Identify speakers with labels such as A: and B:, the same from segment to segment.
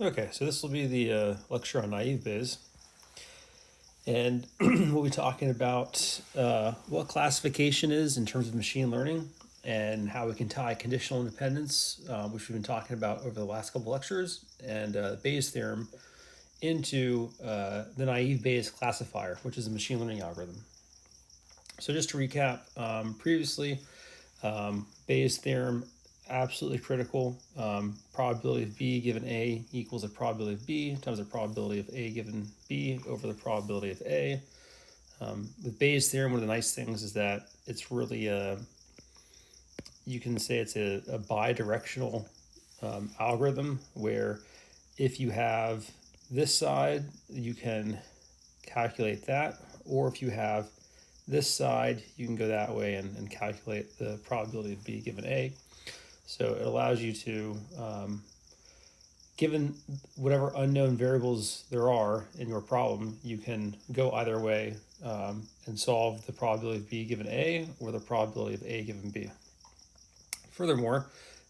A: Okay, so this will be the lecture on Naïve Bayes. And we'll be talking about what classification is in terms of machine learning and how we can tie conditional independence, which we've been talking about over the last couple lectures, and Bayes' theorem into the Naïve Bayes classifier, which is a machine learning algorithm. So just to recap, previously, Bayes' theorem, absolutely critical. Probability of B given A equals the probability of B times the probability of A given B over the probability of A. With Bayes' theorem, one of the nice things is that it's really you can say it's a bidirectional algorithm where if you have this side, you can calculate that, or if you have this side, you can go that way and calculate the probability of B given A. So it allows you to, given whatever unknown variables there are in your problem, you can go either way and solve the probability of B given A or the probability of A given B. Furthermore,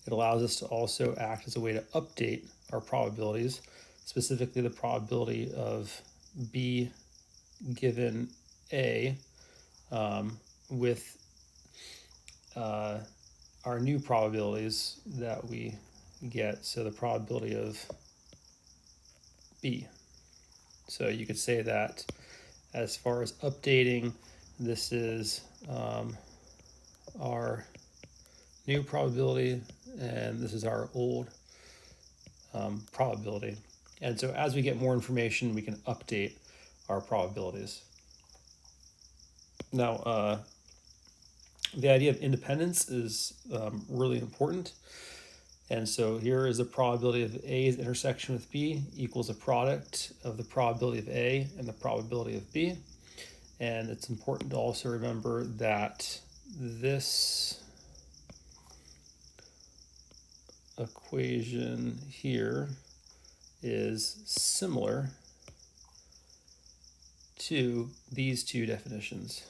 A: it allows us to also act as a way to update our probabilities, specifically the probability of B given A with our new probabilities that we get, so the probability of B. So you could say that as far as updating, this is our new probability and this is our old probability. And so as we get more information, we can update our probabilities. Now, the idea of independence is really important. And so here is the probability of A's intersection with B equals a product of the probability of A and the probability of B. And it's important to also remember that this equation here is similar to these two definitions.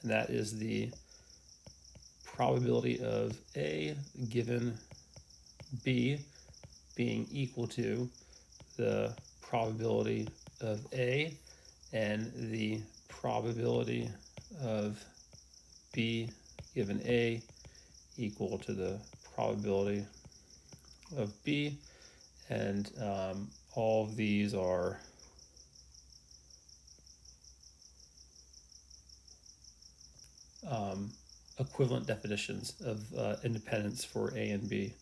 A: And that is the probability of A given B being equal to the probability of A and the probability of B given A equal to the probability of B. And all of these are equivalent definitions of independence for A and B.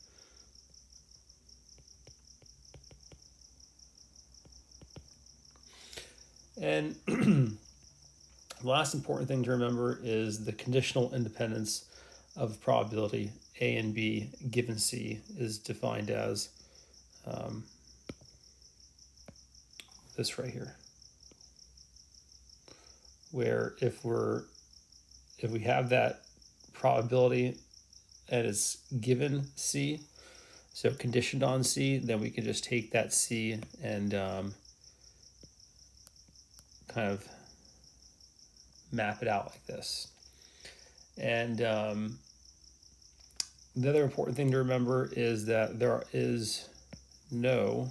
A: And the last important thing to remember is the conditional independence of probability A and B given C is defined as this right here, where if we have that probability and it's given C, so conditioned on C, then we can just take that C and kind of map it out like this. And the other important thing to remember is that there is no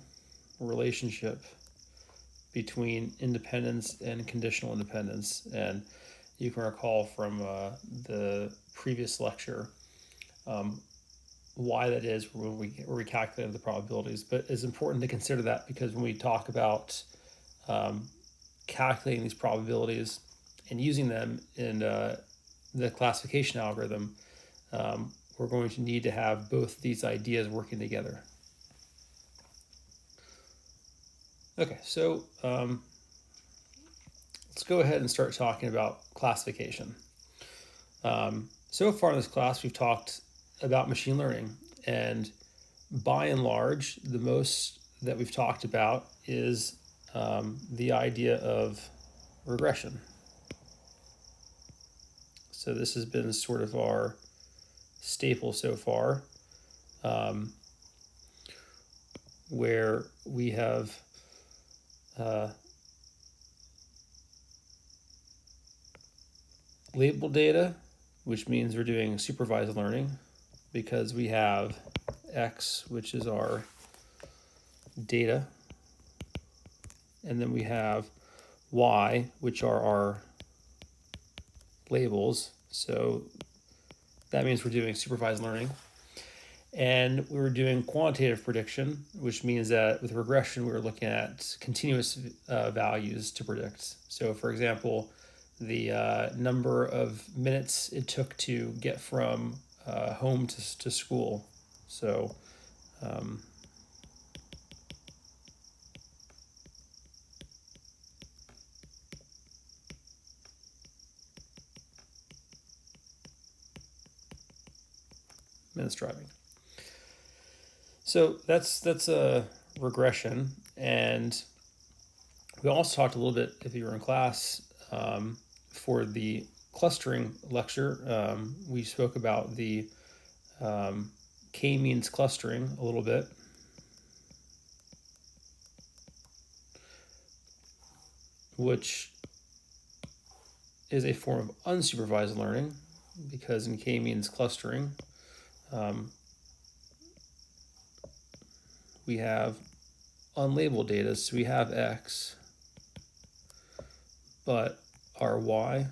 A: relationship between independence and conditional independence. And you can recall from the previous lecture why that is when we calculated the probabilities. But it's important to consider that because when we talk about calculating these probabilities and using them in the classification algorithm, we're going to need to have both these ideas working together. Okay, so let's go ahead and start talking about classification. So far in this class, we've talked about machine learning, and by and large, the most that we've talked about is the idea of regression. So this has been sort of our staple so far, where we have labeled data, which means we're doing supervised learning because we have X, which is our data, and then we have y, which are our labels. So that means we're doing supervised learning. And we were doing quantitative prediction, which means that with regression, we were looking at continuous values to predict. So for example, the number of minutes it took to get from home to school. So minutes driving. So that's a regression. And we also talked a little bit, if you were in class, for the clustering lecture, we spoke about the k-means clustering a little bit. Which is a form of unsupervised learning, because in k-means clustering, we have unlabeled data. So we have x, but our y,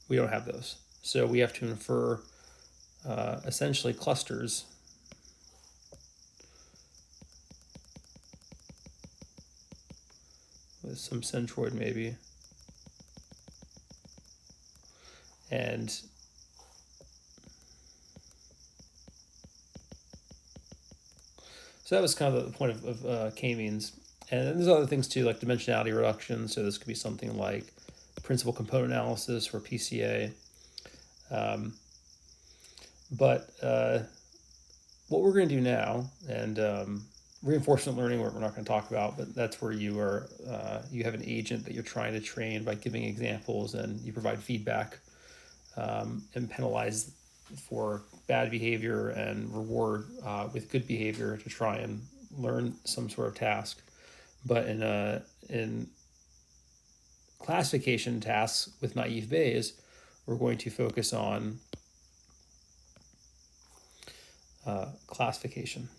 A: we don't have those. So we have to infer essentially clusters with some centroid maybe. And so that was kind of the point of k-means. And there's other things too, like dimensionality reduction. So this could be something like principal component analysis or PCA. But what we're going to do now, and reinforcement learning, we're not going to talk about, but that's where you are you have an agent that you're trying to train by giving examples, and you provide feedback and penalize for bad behavior and reward with good behavior to try and learn some sort of task. But in classification tasks with Naïve Bayes, we're going to focus on classification.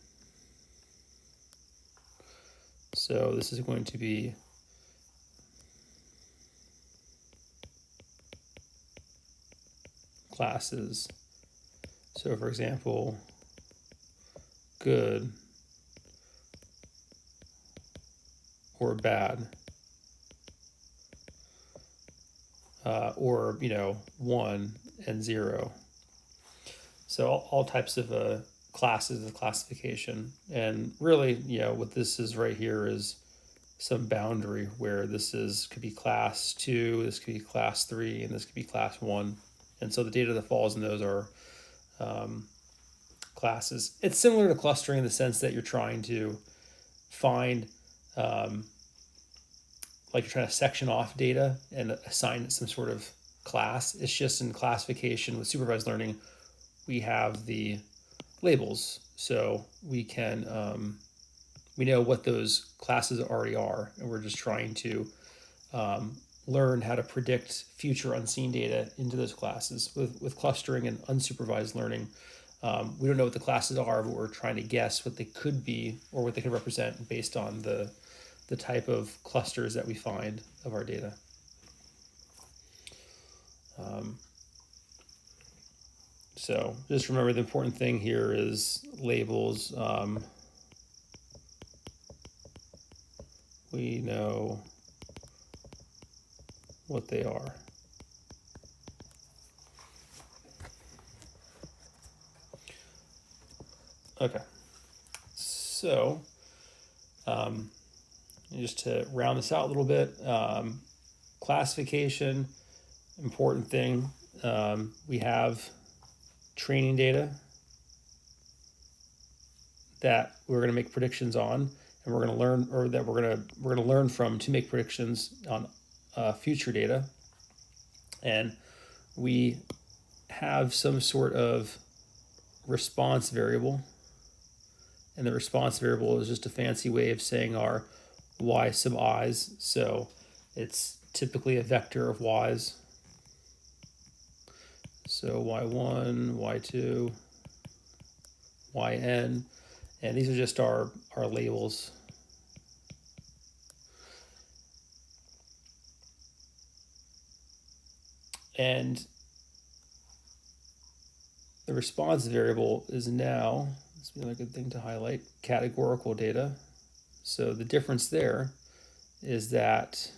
A: So this is going to be classes. So for example, good or bad, or 1 and 0. So all types of classes of classification. And really, what this is right here is some boundary where this could be class 2, this could be class 3, and this could be class 1. And so the data that falls in those are classes. It's similar to clustering in the sense that you're trying to find, like you're trying to section off data and assign it some sort of class. It's just in classification with supervised learning, we have the labels. So we can, we know what those classes already are, and we're just trying to learn how to predict future unseen data into those classes. With clustering and unsupervised learning, we don't know what the classes are, but we're trying to guess what they could be or what they could represent based on the type of clusters that we find of our data. So just remember, the important thing here is labels. We know what they are. Okay, so just to round this out a little bit, classification, important thing. We have training data that we're going to make predictions on, and we're going to learn, or that we're going to learn from to make predictions on future data. And we have some sort of response variable, and the response variable is just a fancy way of saying our y sub i's. So it's typically a vector of y's. So y1, y2, yn, and these are just our labels. And the response variable is now, this would be another good thing to highlight, categorical data. So the difference there is that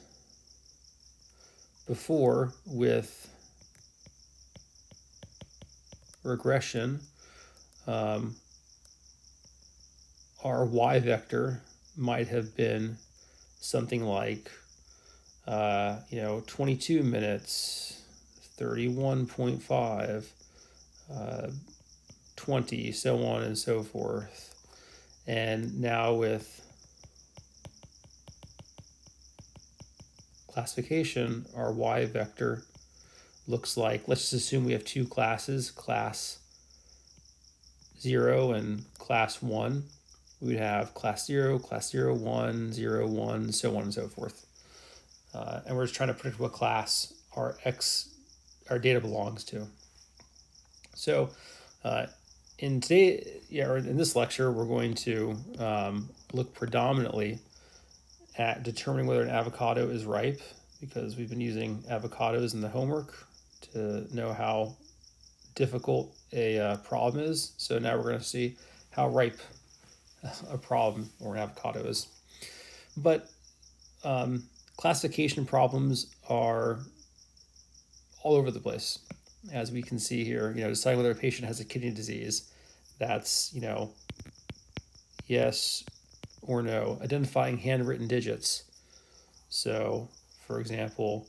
A: before, with regression, our y vector might have been something like 22 minutes, 31.5, 20, so on and so forth. And now with classification, our y vector looks like, let's just assume we have two classes, class 0 and class 1. We would have class 0, class 0, 1, 0, 1, so on and so forth. And we're just trying to predict what class our data belongs to. So in this lecture, we're going to look predominantly at determining whether an avocado is ripe, because we've been using avocados in the homework to know how difficult a problem is. So now we're going to see how ripe a problem or an avocado is. But classification problems are all over the place, as we can see here. Deciding whether a patient has a kidney disease, that's yes or no. Identifying handwritten digits. So, for example,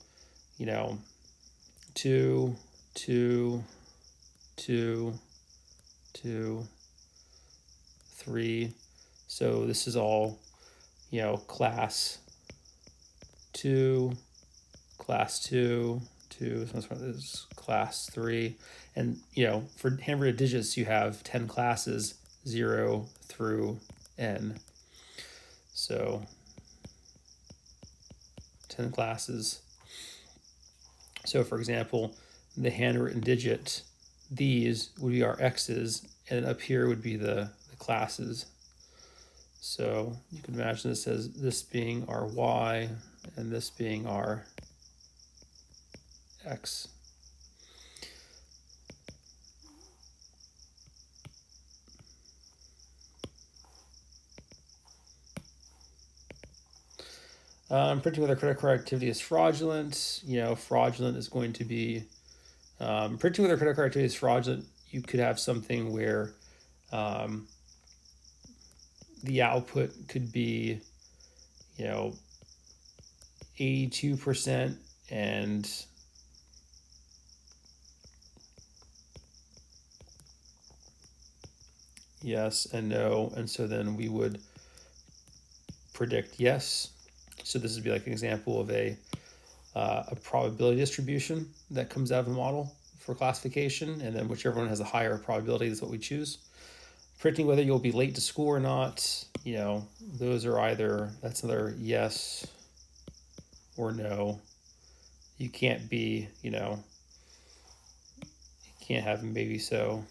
A: 2, 2, 2, 2, 3. So this is all, class 2, class 2, 2. So this is class 3. And, for handwritten digits, you have 10 classes, 0 through n. So 10 classes. So for example, the handwritten digit, these would be our x's, and up here would be the classes. So you can imagine this as this being our y and this being our x. Printing whether credit card activity is fraudulent. Fraudulent is going to be, printing whether credit card activity is fraudulent, you could have something where the output could be, 82% and yes and no. And so then we would predict yes. So this would be like an example of a probability distribution that comes out of the model for classification, and then whichever one has a higher probability is what we choose. Predicting whether you'll be late to school or not, those are that's another yes or no. You can't be, you can't have maybe so.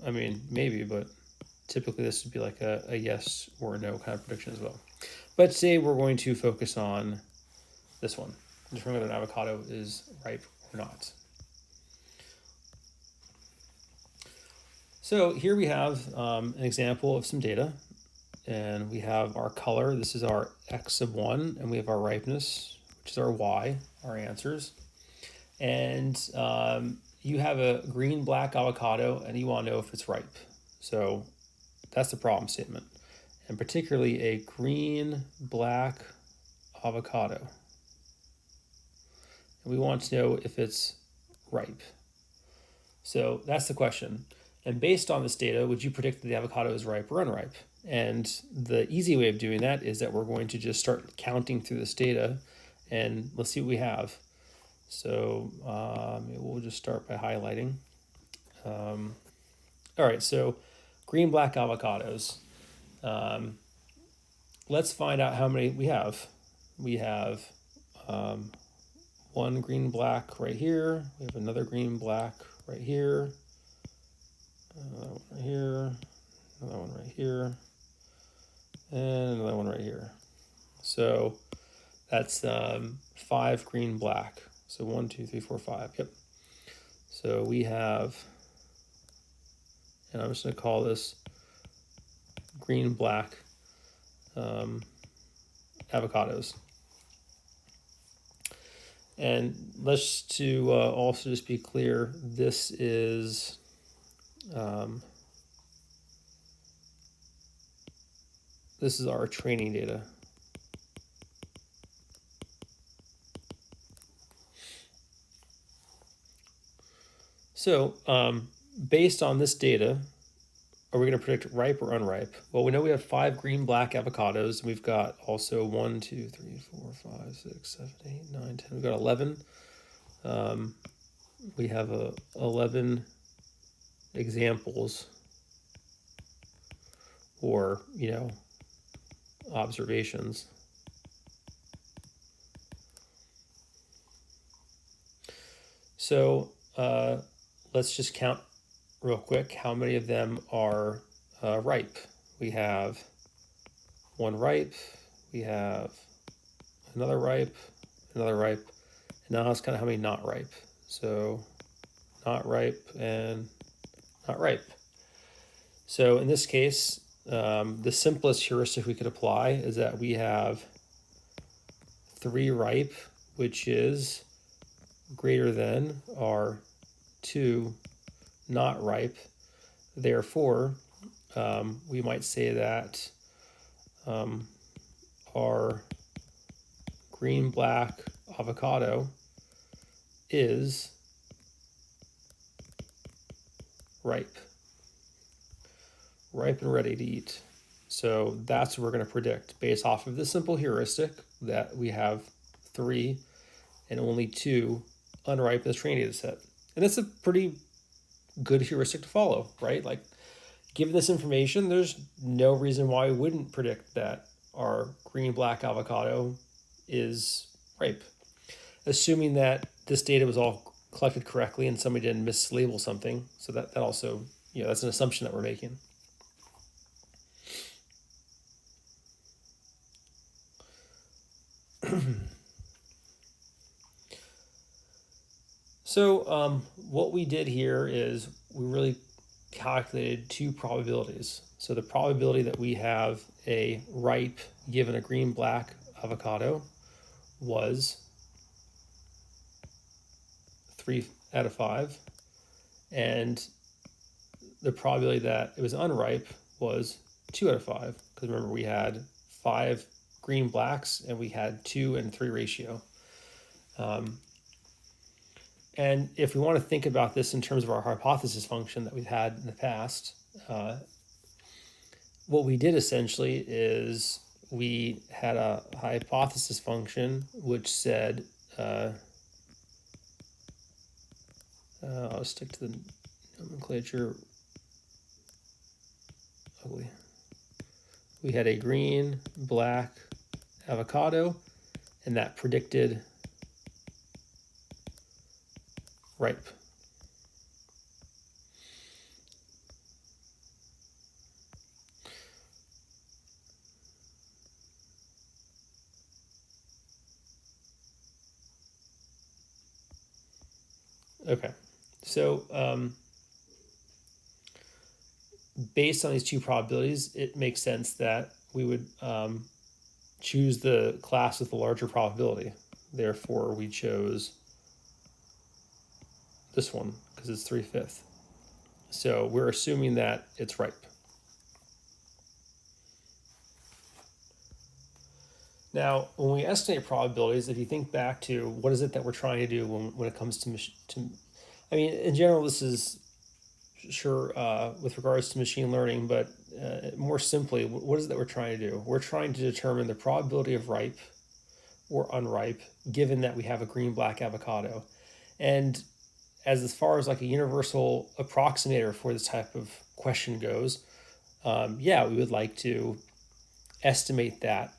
A: I mean, maybe, but typically this would be like a yes or no kind of prediction as well. But today we're going to focus on this one, determining whether an avocado is ripe or not. So here we have an example of some data, and we have our color. This is our x sub 1, and we have our ripeness, which is our y, our answers. And you have a green-black avocado, and you want to know if it's ripe. So that's the problem statement, and particularly a green-black avocado. And we want to know if it's ripe. So that's the question. And based on this data, would you predict that the avocado is ripe or unripe? And the easy way of doing that is that we're going to just start counting through this data, and let's see what we have. So we'll just start by highlighting. All right, so green-black avocados. Let's find out how many we have. We have one green-black right here. We have another green-black right here. another one right here, another one right here, and another one right here. So that's 5 green, black. So 1, 2, 3, 4, 5. Yep. So we have, and I'm just going to call this green, black avocados. And let's to also just be clear, this is our training data. So based on this data, are we going to predict ripe or unripe? Well, we know we have 5 green, black avocados. We've got also 1, 2, 3, 4, 5, 6, 7, 8, 9, 10. We've got 11. We have 11 examples or, observations. So let's just count real quick how many of them are ripe. We have 1 ripe, we have another ripe, and now it's kind of how many not ripe. So not ripe and not ripe. So in this case, the simplest heuristic we could apply is that we have 3 ripe, which is greater than our 2 not ripe. Therefore, we might say that our green, black avocado is ripe and ready to eat. So that's what we're going to predict based off of this simple heuristic that we have 3 and only 2 unripe in this training data set. And that's a pretty good heuristic to follow, right? Like, given this information, there's no reason why we wouldn't predict that our green, black avocado is ripe, assuming that this data was all collected correctly and somebody didn't mislabel something. So that also, that's an assumption that we're making. So what we did here is we really calculated 2 probabilities. So the probability that we have a ripe given a green, black avocado was 3 out of 5. And the probability that it was unripe was 2 out of 5. Because remember, we had 5 green, blacks, and we had 2 and 3 ratio. And if we want to think about this in terms of our hypothesis function that we've had in the past, what we did essentially is we had a hypothesis function which said, I'll stick to the nomenclature. We had a green, black avocado, and that predicted ripe. Okay, so based on these 2 probabilities, it makes sense that we would choose the class with the larger probability. Therefore, we chose this one because it's 3/5. So we're assuming that it's ripe. Now, when we estimate probabilities, if you think back to what is it that we're trying to do when it comes to I mean, in general, this is sure with regards to machine learning, but more simply, what is it that we're trying to do? We're trying to determine the probability of ripe or unripe, given that we have a green, black avocado. And as far as like a universal approximator for this type of question goes, yeah, we would like to estimate that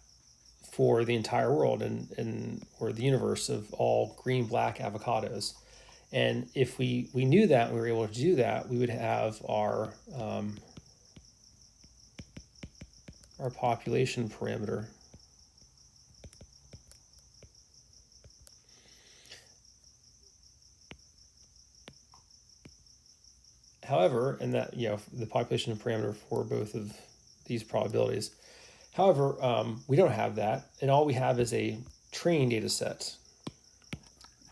A: for the entire world and or the universe of all green, black avocados. And if we knew that and we were able to do that, we would have our population parameter. However, and that, the population parameter for both of these probabilities. However, we don't have that, and all we have is a training data set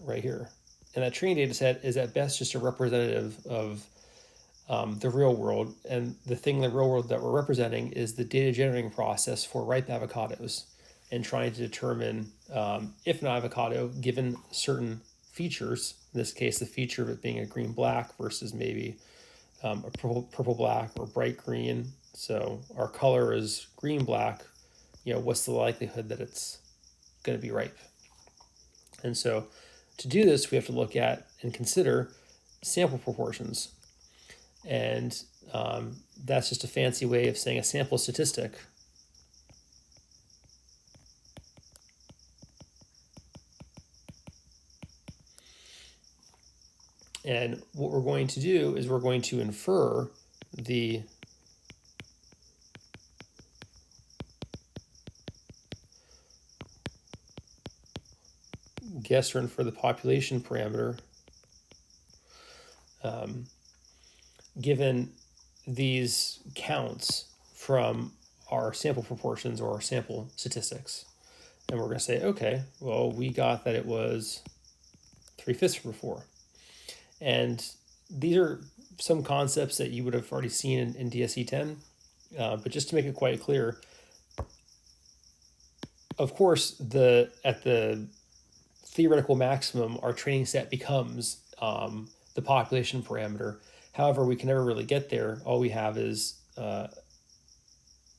A: right here. And that training data set is at best just a representative of the real world. And the thing in the real world that we're representing is the data generating process for ripe avocados, and trying to determine if an avocado, given certain features, in this case, the feature of it being a green-black versus maybe a purple-black or bright green. So our color is green-black, what's the likelihood that it's going to be ripe? And so to do this, we have to look at and consider sample proportions. And that's just a fancy way of saying a sample statistic. And what we're going to do is we're going to infer the guess or infer the population parameter given these counts from our sample proportions or our sample statistics. And we're going to say, okay, well, we got that it was 3/5 before. And these are some concepts that you would have already seen in DSC10, but just to make it quite clear, of course, at the theoretical maximum, our training set becomes the population parameter. However, we can never really get there. All we have is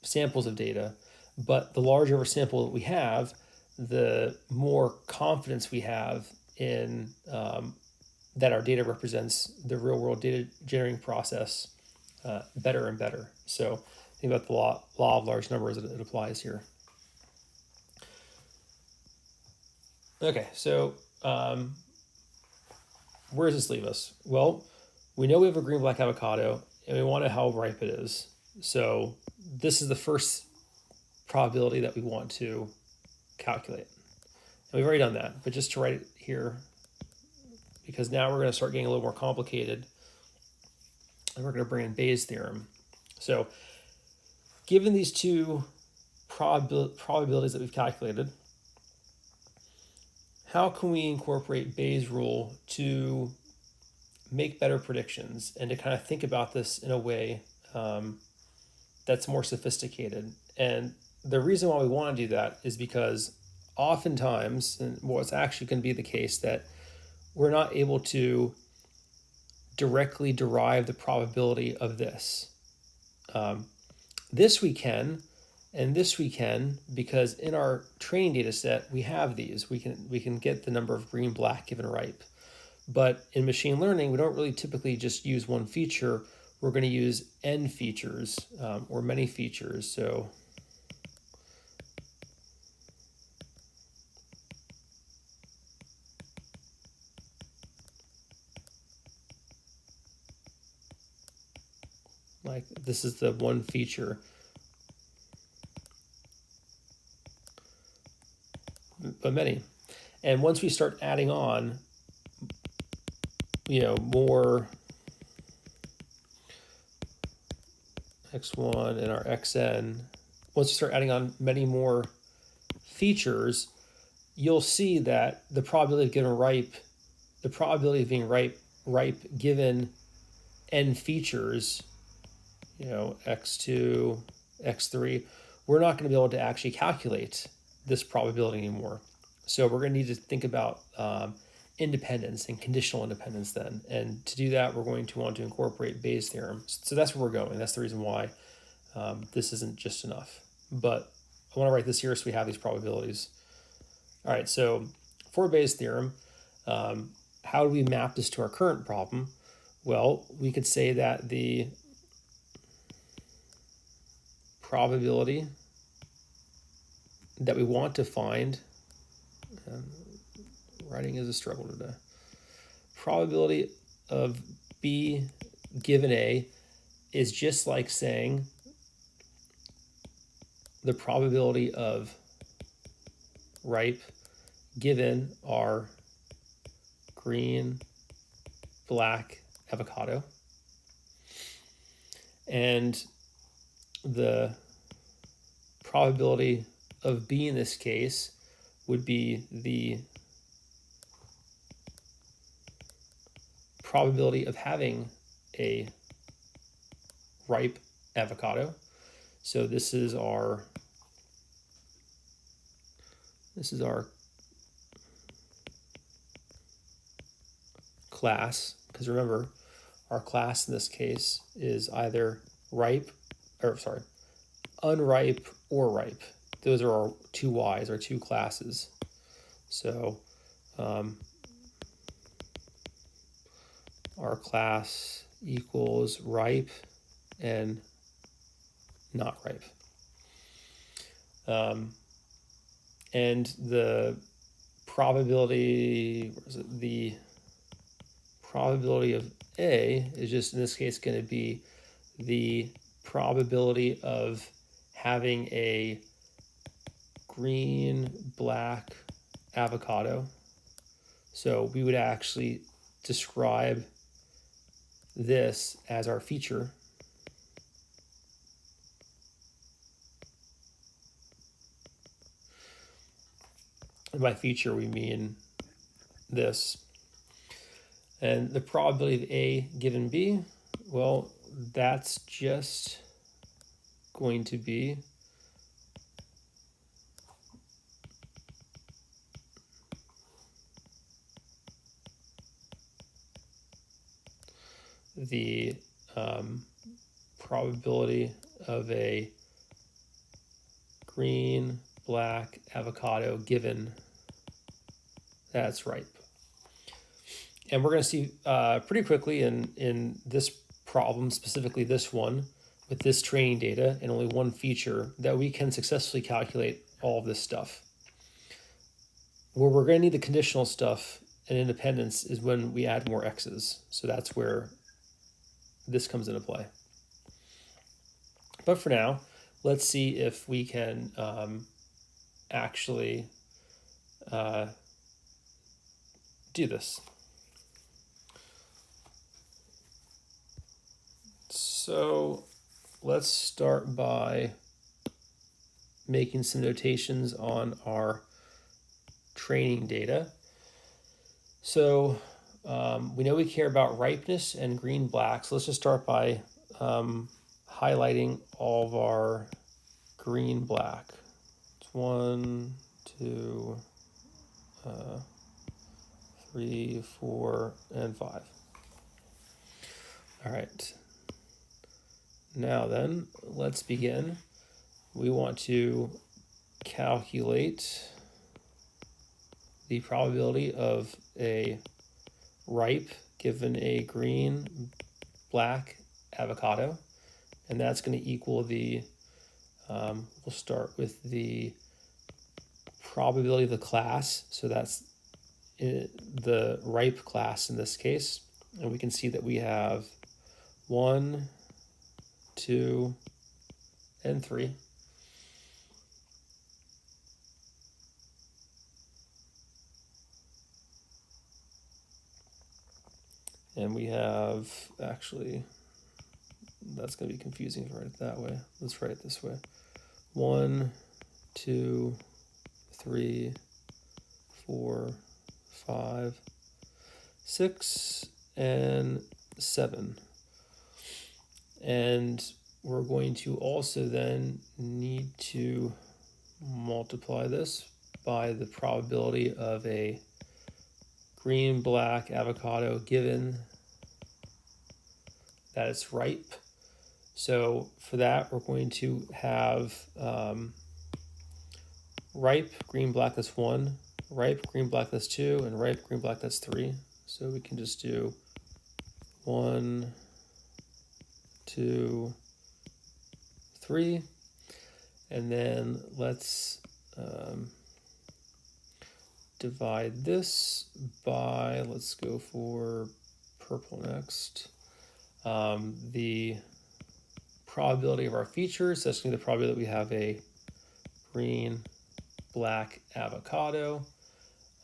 A: samples of data. But the larger of a sample that we have, the more confidence we have in that our data represents the real world data generating process better and better. So think about the law of large numbers that it applies here. Okay, so where does this leave us? Well, we know we have a green-black avocado, and we want to know how ripe it is. So this is the first probability that we want to calculate. And we've already done that, but just to write it here, because now we're going to start getting a little more complicated, and we're going to bring in Bayes' theorem. So given these two probabilities that we've calculated, how can we incorporate Bayes' rule to make better predictions and to kind of think about this in a way that's more sophisticated? And the reason why we want to do that is because oftentimes, and what's actually going to be the case, that we're not able to directly derive the probability of this. This we can, and this we can, because in our training data set, we have these. We can get the number of green, black given ripe. But in machine learning, we don't really typically just use one feature. We're going to use n features or many features. So like this is the one feature. But many. And once we start adding on, more x1 and our xn, once you start adding on many more features, you'll see that the probability of getting ripe, the probability of being ripe given n features, x2, x3, we're not going to be able to actually calculate this probability anymore. So we're going to need to think about independence and conditional independence then. And to do that, we're going to want to incorporate Bayes' theorem. So that's where we're going. That's the reason why this isn't just enough. But I want to write this here so we have these probabilities. All right, so for Bayes' theorem, how do we map this to our current problem? Well, we could say that the probability that we want to find, writing is a struggle today. probability of B given A is just like saying the probability of ripe given our green, black avocado. And the probability of B in this case would be the probability of having a ripe avocado. So this is our class, because remember, our class in this case is either unripe or ripe. Those are our two Y's, our two classes. So our class equals ripe and not ripe. And the probability, the probability of A is just in this case going to be the probability of having a green, black avocado. So we would actually describe this as our feature. And by feature, we mean this. And the probability of A given B, well, that's just going to be the probability of a green, black avocado given that's ripe. And we're going to see pretty quickly in this problem, specifically this one, with this training data and only one feature, that we can successfully calculate all of this stuff. Where we're going to need the conditional stuff and independence is when we add more x's. So that's where this comes into play. But for now, let's see if we can actually do this. So let's start by making some notations on our training data. So we know we care about ripeness and green black. So let's just start by highlighting all of our green black. It's 1, 2, 3, 4, and 5. All right. Now then, let's begin. We want to calculate the probability of a ripe given a green, black avocado. And that's going to equal the, we'll start with the probability of the class. So that's the ripe class in this case. And we can see that we have 1, 2, and 3. And we have, actually, that's going to be confusing to write it that way. Let's write it this way. 1, 2, 3, 4, 5, 6, and 7. And we're going to also then need to multiply this by the probability of a green, black avocado given that it's ripe. So for that, we're going to have ripe, green, black, that's 1, ripe, green, black, that's 2, and ripe, green, black, that's 3. So we can just do 1, 2, 3, and then let's divide this by, let's go for purple next, the probability of our features. That's going to be the probability that we have a green, black avocado.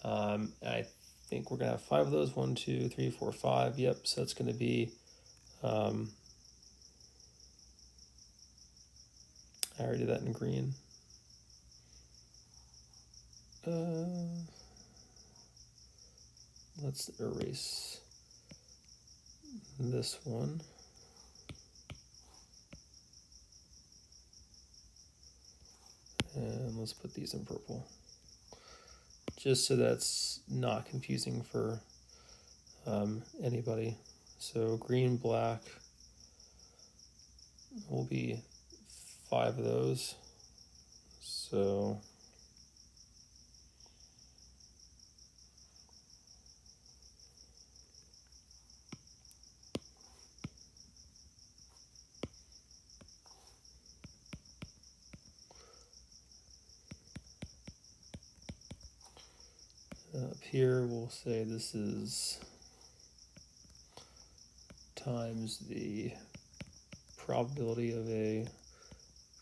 A: I think we're going to have 5 of those. 1, 2, 3, 4, 5. Yep. So that's going to be, I already did that in green. Let's erase this one. And let's put these in purple, just so that's not confusing for anybody. So green, black will be 5 of those. So up here we'll say this is times the probability of a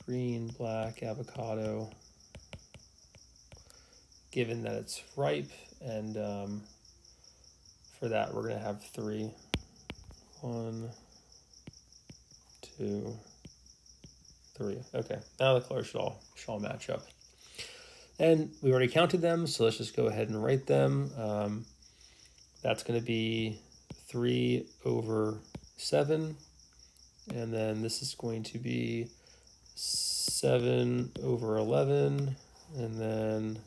A: green, black avocado given that it's ripe, and for that we're going to have 3. 1, 2, 3. Okay, now the colors should all match up. And we already counted them, so let's just go ahead and write them. That's going to be 3 over 7, and then this is going to be 7 over 11, and then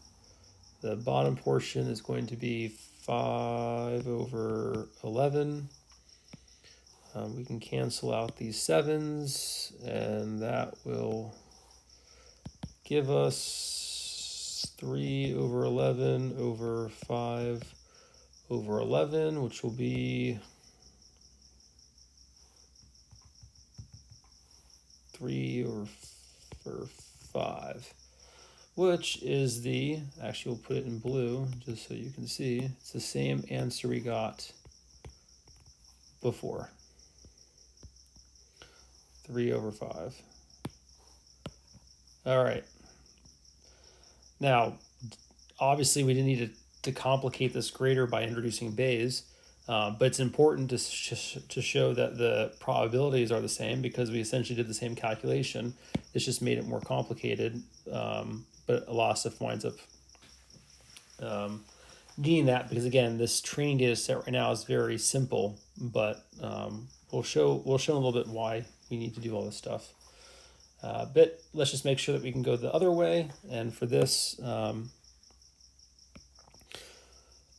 A: the bottom portion is going to be 5 over 11. We can cancel out these 7s, and that will give us 3 over 11 over 5 over 11, which will be 3 over 5, which is actually we'll put it in blue just so you can see. It's the same answer we got before. 3 over 5. All right. Now, obviously, we didn't need to complicate this greater by introducing Bayes, but it's important to show that the probabilities are the same because we essentially did the same calculation. It's just made it more complicated, but a lot of stuff winds up needing that because, again, this training data set right now is very simple, but we'll show in a little bit why we need to do all this stuff. But let's just make sure that we can go the other way. And for this,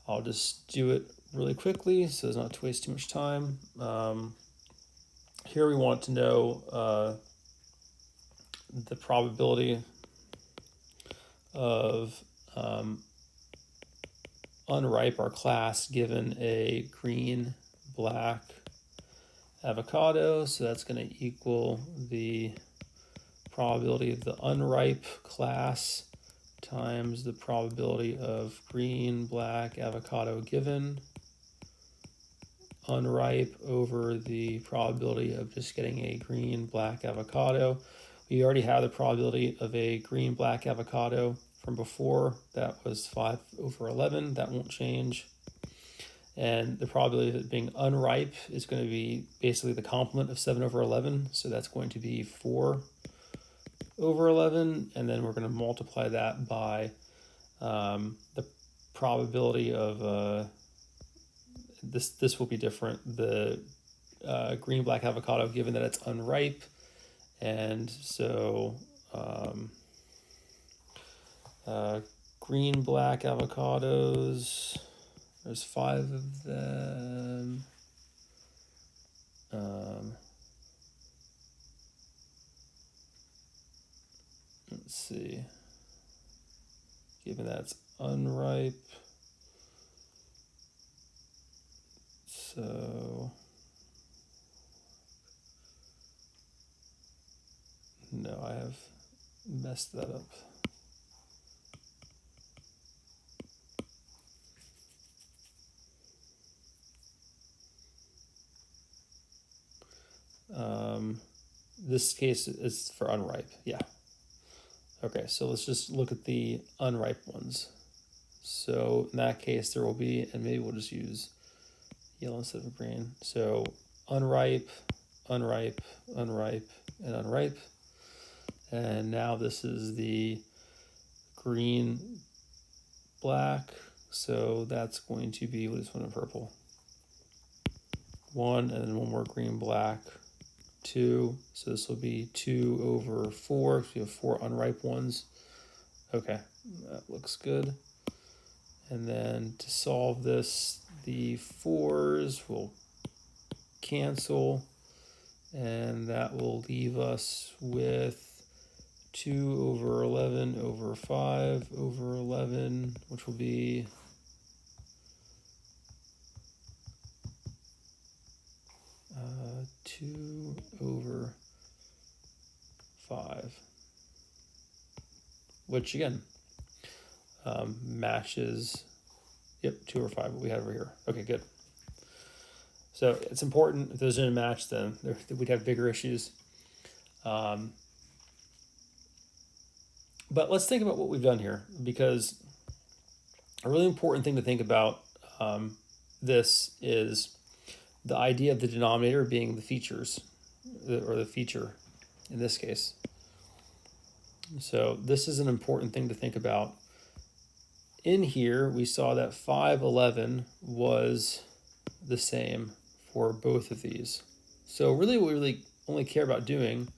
A: I'll just do it really quickly so as not to waste too much time. Here we want to know the probability of unripe, our class, given a green, black avocado. So that's going to equal the probability of the unripe class times the probability of green, black avocado given unripe over the probability of just getting a green, black avocado. We already have the probability of a green, black avocado from before. That was 5 over 11. That won't change. And the probability of it being unripe is going to be basically the complement of 7 over 11. So that's going to be 4 over 11. And then we're going to multiply that by the probability of, this will be different, the green, black avocado given that it's unripe. And so green, black avocados, there's 5 of them. Let's see. Given that it's unripe, so no, I have messed that up. This case is for unripe. Yeah. Okay, so let's just look at the unripe ones. So in that case, there will be, and maybe we'll just use yellow instead of green. So unripe, unripe, unripe, and unripe. And now this is the green, black. So that's going to be, what is one in purple? 1, and then one more green, black, 2. So this will be 2 over 4. So we have 4 unripe ones. Okay, that looks good. And then to solve this, the 4s will cancel, and that will leave us with 2 over 11 over 5 over 11, which will be 2 over 5, which again matches, yep, 2 over 5, what we had over here. Okay, good. So it's important, if those didn't match, then we'd have bigger issues. But let's think about what we've done here, because a really important thing to think about this is the idea of the denominator being the features, or the feature in this case. So this is an important thing to think about. In here, we saw that 511 was the same for both of these. So really what we really only care about doing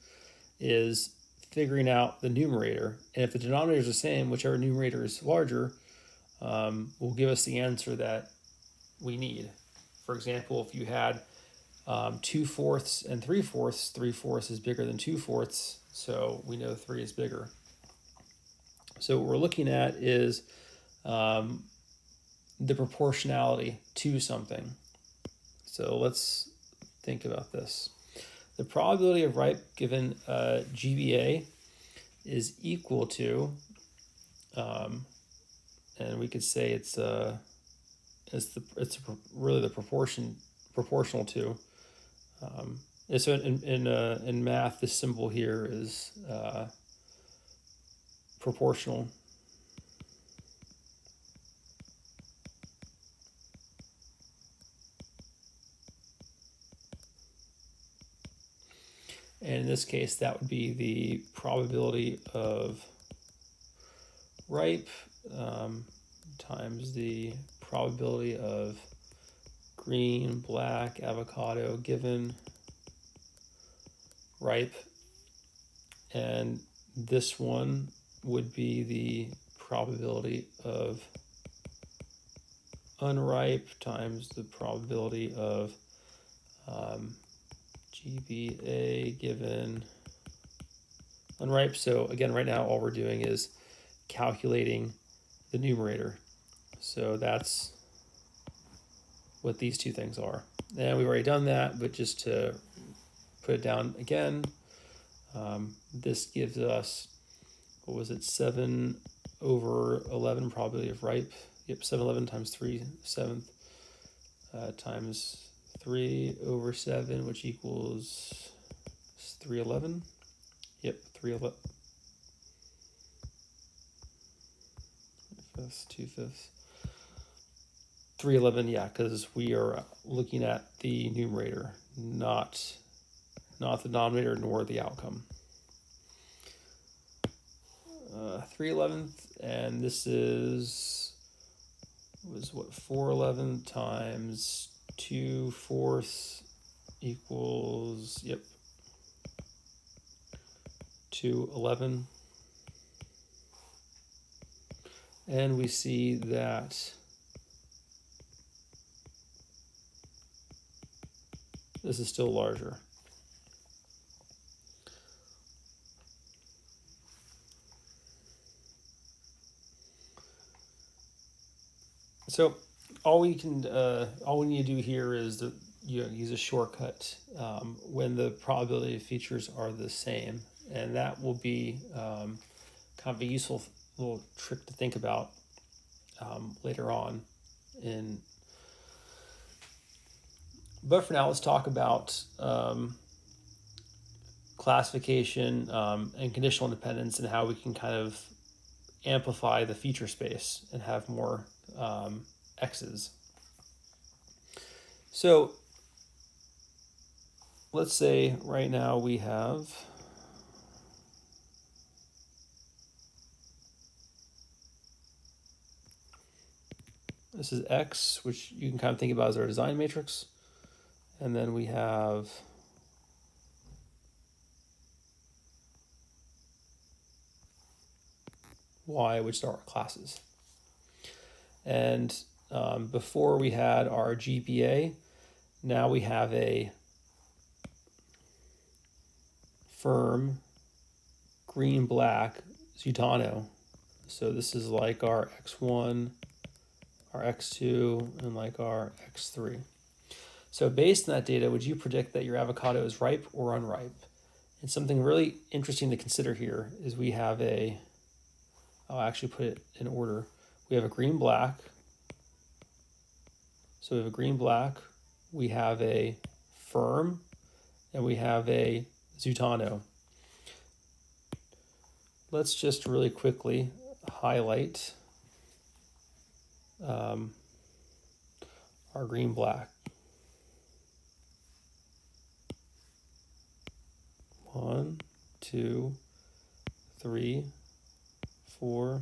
A: is figuring out the numerator. And if the denominator is the same, whichever numerator is larger, will give us the answer that we need. For example, if you had 2/4 and 3/4, 3/4 is bigger than 2/4, so we know 3 is bigger. So what we're looking at is the proportionality to something. So let's think about this. The probability of ripe given GBA is equal to, and we could say it's really the proportional to. And so in math, this symbol here is proportional. And in this case, that would be the probability of ripe times the probability of green, black, avocado given ripe. And this one would be the probability of unripe times the probability of GBA given unripe. So again, right now, all we're doing is calculating the numerator. So that's what these two things are. And we've already done that, but just to put it down again, this gives us, what was it, 7 over 11 probability of ripe. Yep, 711 times 3 7th times 3 over 7, which equals 311. Yep, 311. 2/5. 311, yeah, because we are looking at the numerator, not the denominator nor the outcome. 3/11, and this was what, 411 times 2/4 equals, yep, 211. And we see that this is still larger. So all we need to do here is use a shortcut when the probability of features are the same, and that will be kind of a useful little trick to think about later on. But for now, let's talk about classification and conditional independence, and how we can kind of amplify the feature space and have more X's. So let's say right now we have this is X, which you can kind of think about as our design matrix. And then we have Y, which are our classes. And before we had our GPA, now we have a firm green black Zutano. So this is like our X1, our X2, and like our X3. So based on that data, would you predict that your avocado is ripe or unripe? And something really interesting to consider here is we have a, I'll actually put it in order. We have a green black. So we have a green black, we have a firm, and we have a Zutano. Let's just really quickly highlight our green black. 1, 2, 3, 4,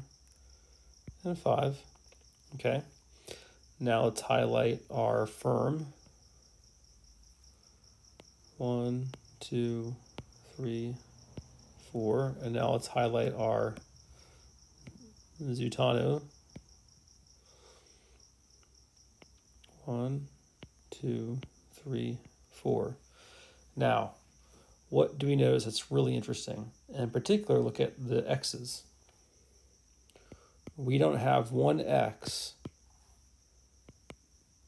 A: and 5. Okay. Now let's highlight our firm. 1, 2, 3, 4. And now let's highlight our Zutano. 1, 2, 3, 4. Now, what do we notice that's really interesting? And in particular, look at the X's. We don't have one X.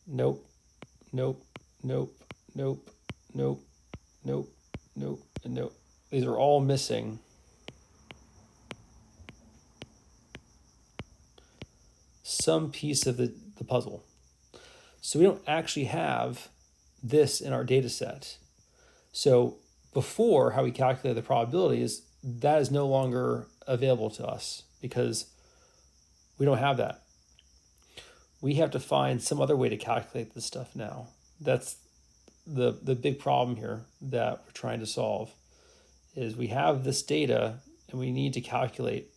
A: Nope, nope, nope, nope, nope, nope, nope, and nope. These are all missing. Some piece of the puzzle. So we don't actually have this in our data set. So before, how we calculate the probabilities, that is no longer available to us because we don't have that. We have to find some other way to calculate this stuff now. That's the big problem here that we're trying to solve, is we have this data and we need to calculate,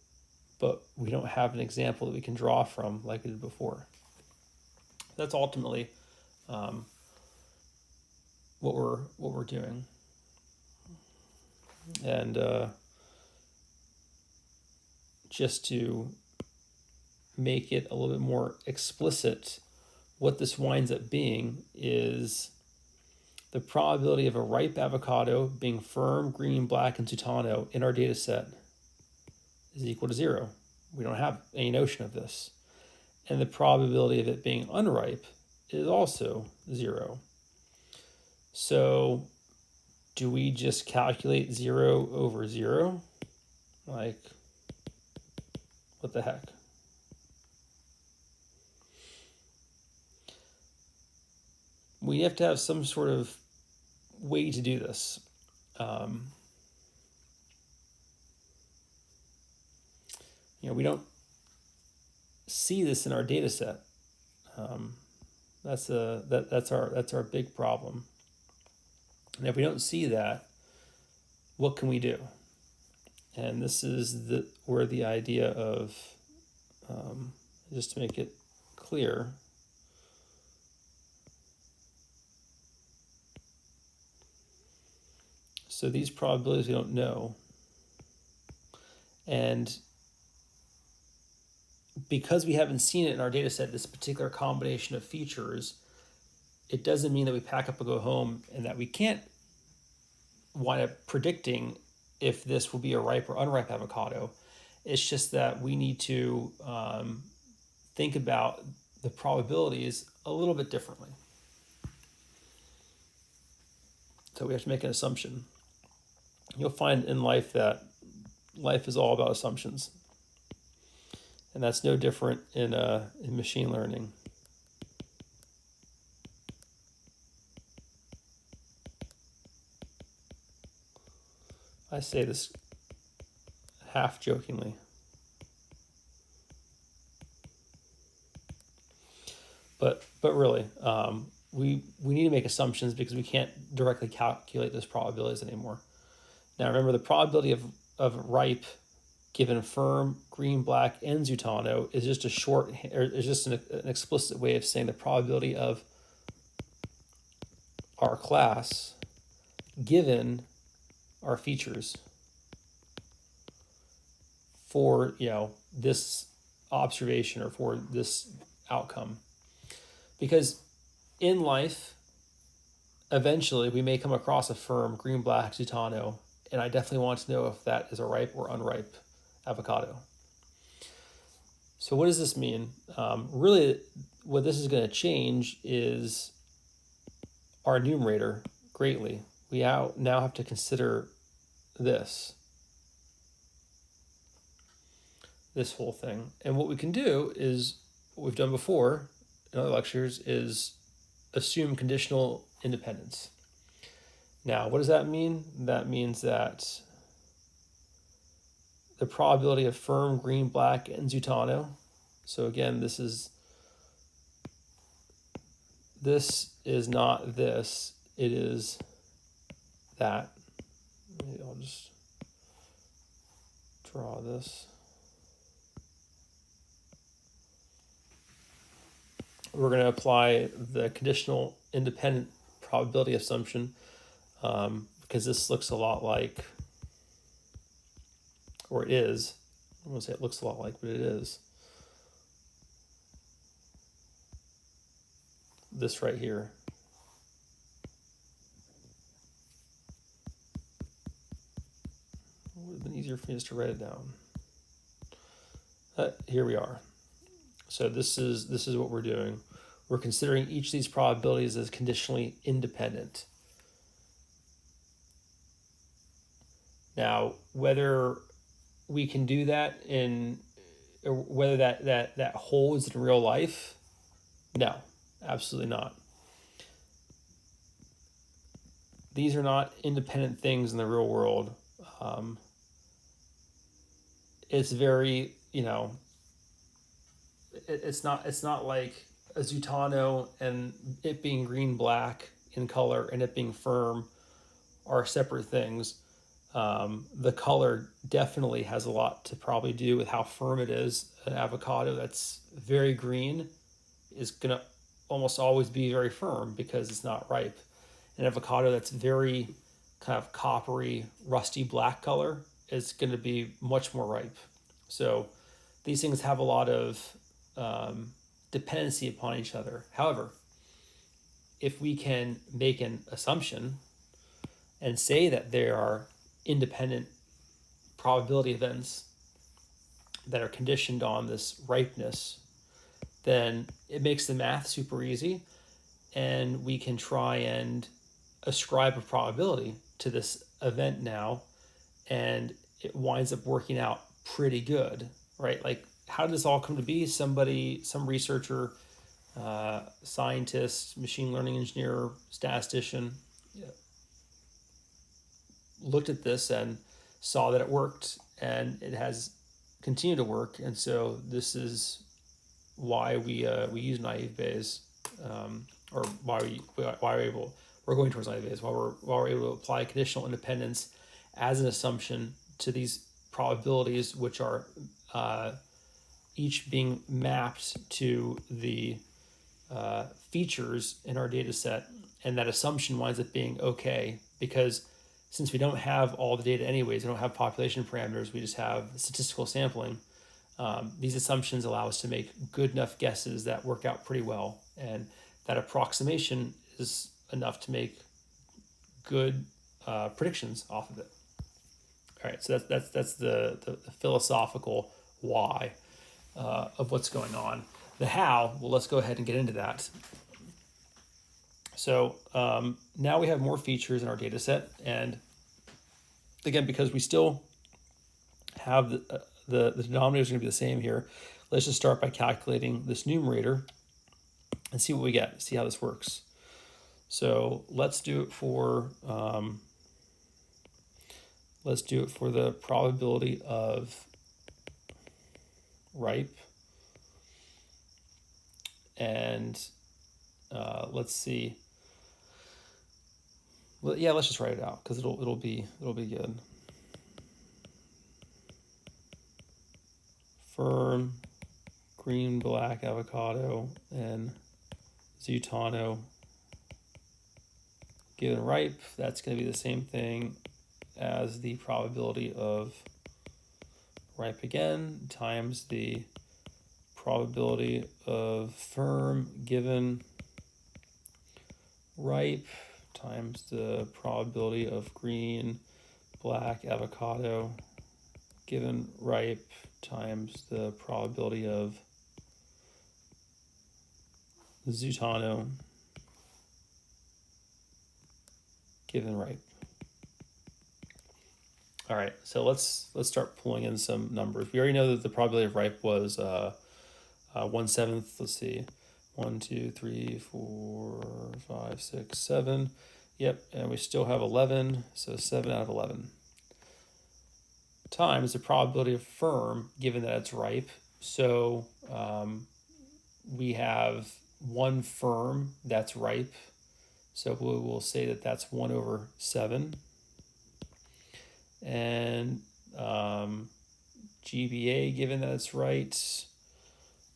A: but we don't have an example that we can draw from like we did before. That's ultimately what we're doing. And just to make it a little bit more explicit, what this winds up being is the probability of a ripe avocado being firm, green, black, and Zutano in our data set is equal to 0. We don't have any notion of this. And the probability of it being unripe is also 0. So do we just calculate 0 over 0? Like, what the heck? We have to have some sort of way to do this. We don't see this in our data set. That's our big problem. And if we don't see that, what can we do? And this is where the idea of, just to make it clear, so these probabilities we don't know. And because we haven't seen it in our data set, this particular combination of features, it doesn't mean that we pack up and go home and that we can't wind up predicting if this will be a ripe or unripe avocado. It's just that we need to think about the probabilities a little bit differently. So we have to make an assumption. You'll find in life that life is all about assumptions. And that's no different in machine learning. I say this half jokingly. But really, we need to make assumptions because we can't directly calculate those probabilities anymore. Now remember, the probability of ripe given firm, green, black, and Zutano is just a short, or is just an explicit way of saying the probability of our class given our features for, this observation or for this outcome. Because in life, eventually we may come across a firm green, black, Zutano, and I definitely want to know if that is a ripe or unripe avocado. So what does this mean? Really, what this is going to change is our numerator greatly. We now have to consider this whole thing. And what we can do is what we've done before in other lectures is assume conditional independence. Now, what does that mean? That means that the probability of firm, green, black, and Zutano. So again, this is not this, it is that. Maybe I'll just draw this. We're going to apply the conditional independent probability assumption because this looks a lot like, or it is, I won't say it looks a lot like, but it is this right here. It would have been easier for me just to write it down. Here we are. So this is what we're doing. We're considering each of these probabilities as conditionally independent. Now, whether we can do that or whether that holds in real life, no, absolutely not. These are not independent things in the real world. It's very, it's not like a Zutano and it being green black in color and it being firm are separate things. The color definitely has a lot to probably do with how firm it is. An avocado that's very green is going to almost always be very firm because it's not ripe. An avocado that's very kind of coppery, rusty black color is going to be much more ripe. So these things have a lot of dependency upon each other. However, if we can make an assumption and say that there are independent probability events that are conditioned on this ripeness, then it makes the math super easy, and we can try and ascribe a probability to this event now, and it winds up working out pretty good, right? Like, how did this all come to be? Some researcher, scientist, machine learning engineer, statistician, looked at this and saw that it worked, and it has continued to work. And so this is why we use Naïve Bayes, or why we're going towards Naïve Bayes, why we're able to apply conditional independence as an assumption to these probabilities, which are each being mapped to the features in our data set, and that assumption winds up being okay, because since we don't have all the data anyways, we don't have population parameters, we just have statistical sampling, these assumptions allow us to make good enough guesses that work out pretty well, and that approximation is enough to make good predictions off of it. All right, so that's the philosophical why of what's going on. The how, well, let's go ahead and get into that. So now we have more features in our data set, and again, because we still have the denominator is going to be the same here, let's just start by calculating this numerator and see what we get, see how this works. So let's do it for let's do it for the probability of ripe. And let's see. Well, yeah, let's just write it out because it'll be good. Firm, green, black avocado, and Zutano given ripe. That's going to be the same thing as the probability of ripe again times the probability of firm given ripe times the probability of green, black avocado given ripe times the probability of Zutano given ripe. All right, so let's start pulling in some numbers. We already know that the probability of ripe was 1/7. Let's see, 1, 2, 3, 4, 5, 6, 7. Yep, and we still have 11, so 7 out of 11 times the probability of firm, given that it's ripe. So we have one firm that's ripe, so we will say that that's 1/7. And GBA, given that it's right,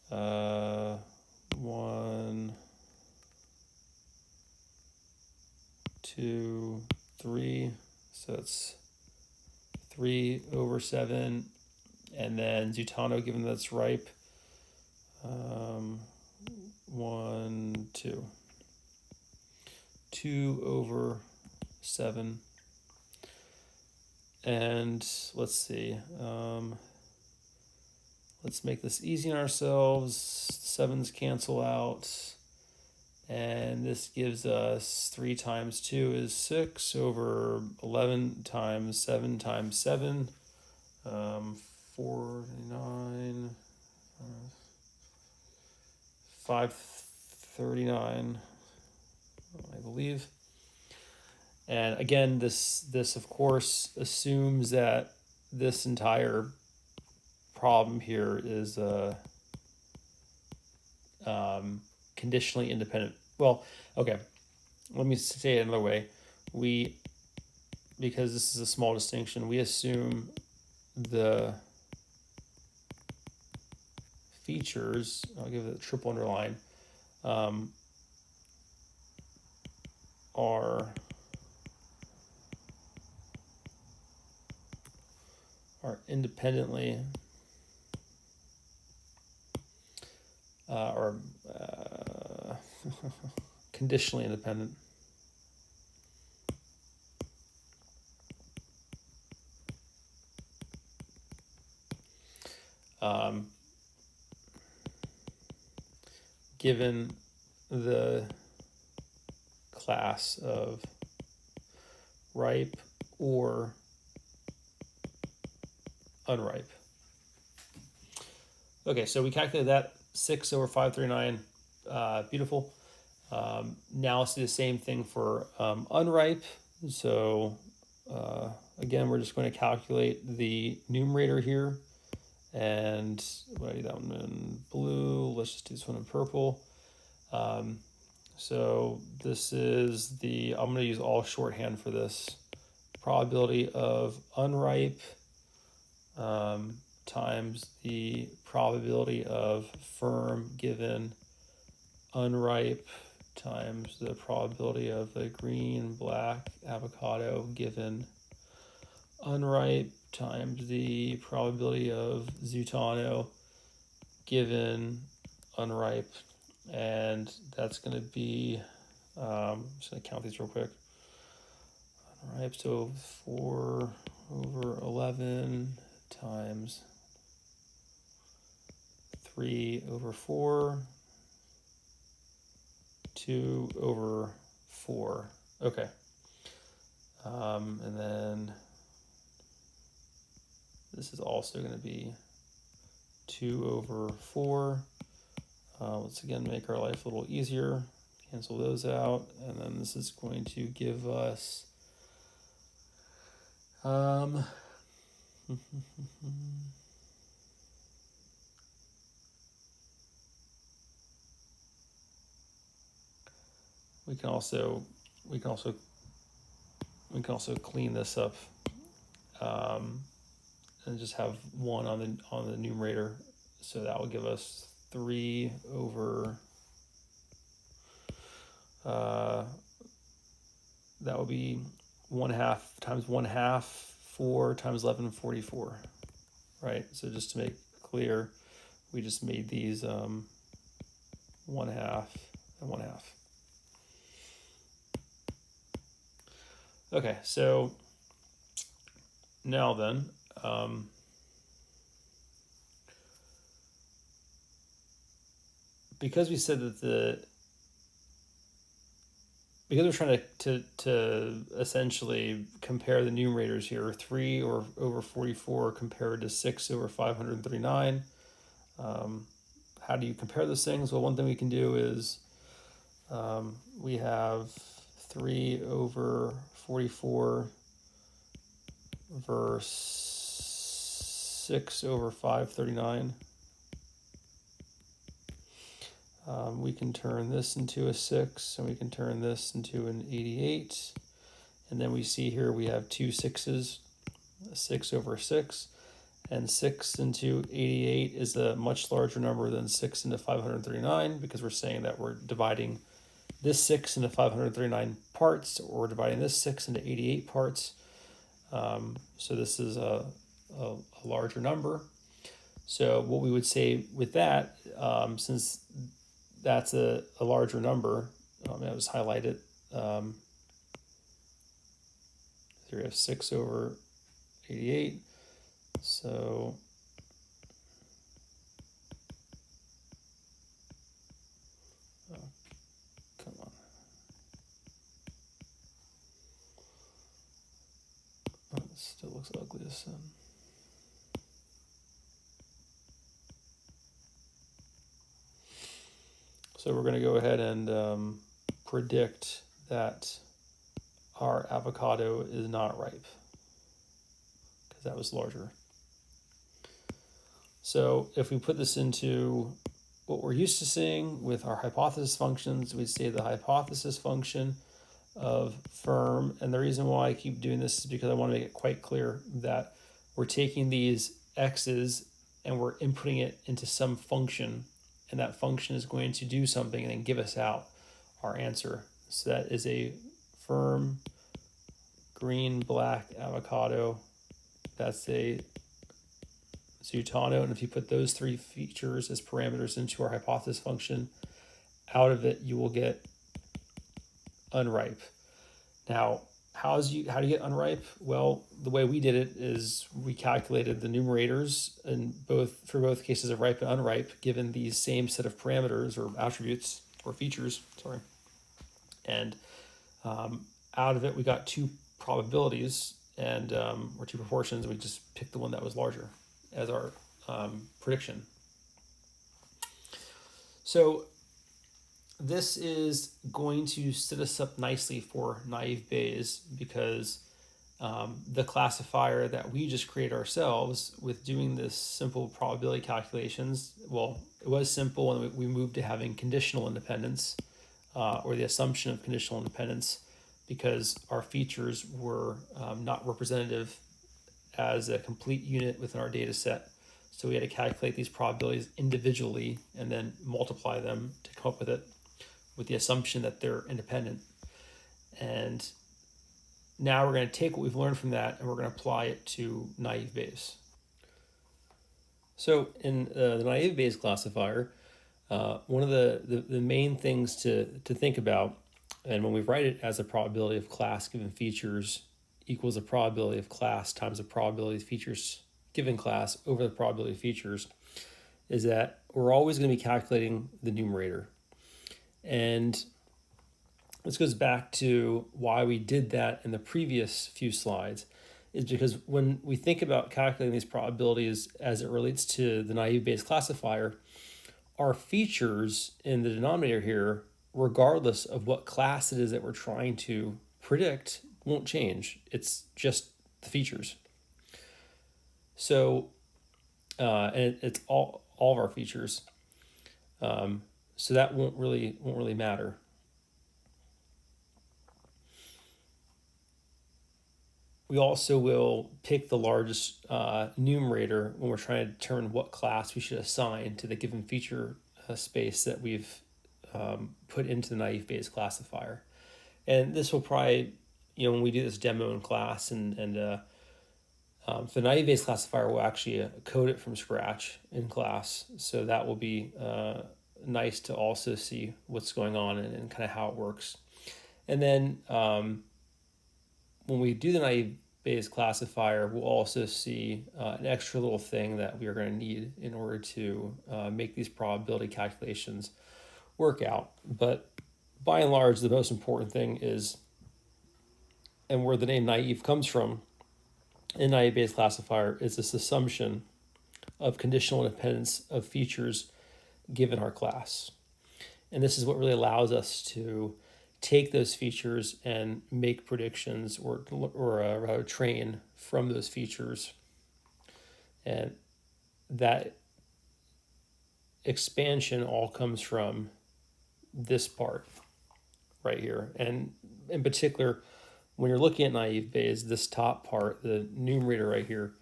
A: 1, 2, 3, so it's 3/7, and then Zutano, given that it's ripe, 1, 2, 2/7. And let's see, let's make this easy on ourselves. 7s cancel out, and this gives us 3 times 2 is 6/11 times 7 times 7, 49, 539, I believe. And again, this of course assumes that this entire problem here is conditionally independent. Well, okay, let me say it another way. Because this is a small distinction, we assume the features, I'll give it a triple underline, are independently or conditionally independent. Given the class of ripe or unripe. Okay, so we calculated that 6/539. Beautiful. Now let's do the same thing for unripe. So again, we're just going to calculate the numerator here. And I do that one in blue. Let's just do this one in purple. So this is I'm going to use all shorthand for this. Probability of unripe times the probability of firm given unripe times the probability of the green, black avocado given unripe times the probability of Zutano given unripe. And that's going to be, I'm just going to count these real quick. Unripe, so 4/11 times 3/4, 2/4. Okay. And then this is also going to be 2/4. Let's again make our life a little easier. Cancel those out. And then this is going to give us Um, we can also we can also clean this up, um, and just have 1 on the numerator. So that will give us 3 over. That will be 1/2 times 1/2, 4 times 11, 44. Right. So just to make clear, we just made these 1/2 and 1/2. Okay, so now then, because we said that because we're trying to essentially compare the numerators here, 3 or over 44 compared to 6 over 539. How do you compare those things? Well, one thing we can do is we have 3 over 44 versus 6 over 539. We can turn this into a 6, and we can turn this into an 88. And then we see here we have 2 6s, 6 over 6. And 6 into 88 is a much larger number than 6 into 539, because we're saying that we're dividing this 6 into 539 parts, or we're dividing this 6 into 88 parts. So this is a larger number. So what we would say with that, since that's a larger number, I'll just highlight it. Here we have 6 over 88. So come on. Oh, it still looks ugly as sin. So we're going to go ahead and predict that our avocado is not ripe, because that was larger. So if we put this into what we're used to seeing with our hypothesis functions, we say the hypothesis function of firm. And the reason why I keep doing this is because I want to make it quite clear that we're taking these x's and we're inputting it into some function, and that function is going to do something and then give us out our answer. So that is a firm green black avocado. That's a Zutano, and if you put those 3 features as parameters into our hypothesis function, out of it you will get unripe. Now, how do you get unripe? Well, the way we did it is we calculated the numerators for both cases of ripe and unripe, given these same set of parameters or attributes or features. Sorry, and out of it we got 2 probabilities and or 2 proportions. We just picked the one that was larger as our prediction. So this is going to set us up nicely for Naïve Bayes, because the classifier that we just created ourselves with doing this simple probability calculations, well, it was simple, and we moved to having conditional independence, or the assumption of conditional independence, because our features were not representative as a complete unit within our data set. So we had to calculate these probabilities individually and then multiply them to come up with it, with the assumption that they're independent. And now we're going to take what we've learned from that and we're going to apply it to Naïve Bayes. So in the Naïve Bayes classifier, one of the main things to think about, and when we write it as a probability of class given features equals a probability of class times the probability of features given class over the probability of features, is that we're always going to be calculating the numerator. And this goes back to why we did that in the previous few slides, is because when we think about calculating these probabilities as it relates to the Naïve Bayes classifier, our features in the denominator here, regardless of what class it is that we're trying to predict, won't change. It's just the features. So, and it's all of our features. So that won't really matter. We also will pick the largest numerator when we're trying to determine what class we should assign to the given feature space that we've put into the Naïve Bayes classifier. And this will probably, when we do this demo in class, and the Naïve Bayes classifier will actually code it from scratch in class. So that will be nice to also see what's going on and kind of how it works. And then when we do the Naïve Bayes classifier, we'll also see an extra little thing that we are going to need in order to make these probability calculations work out. But by and large, the most important thing is, and where the name naive comes from in Naïve Bayes classifier, is this assumption of conditional independence of features given our class. And this is what really allows us to take those features and make predictions or rather train from those features. And that expansion all comes from this part right here. And in particular, when you're looking at Naïve Bayes, this top part, the numerator right here,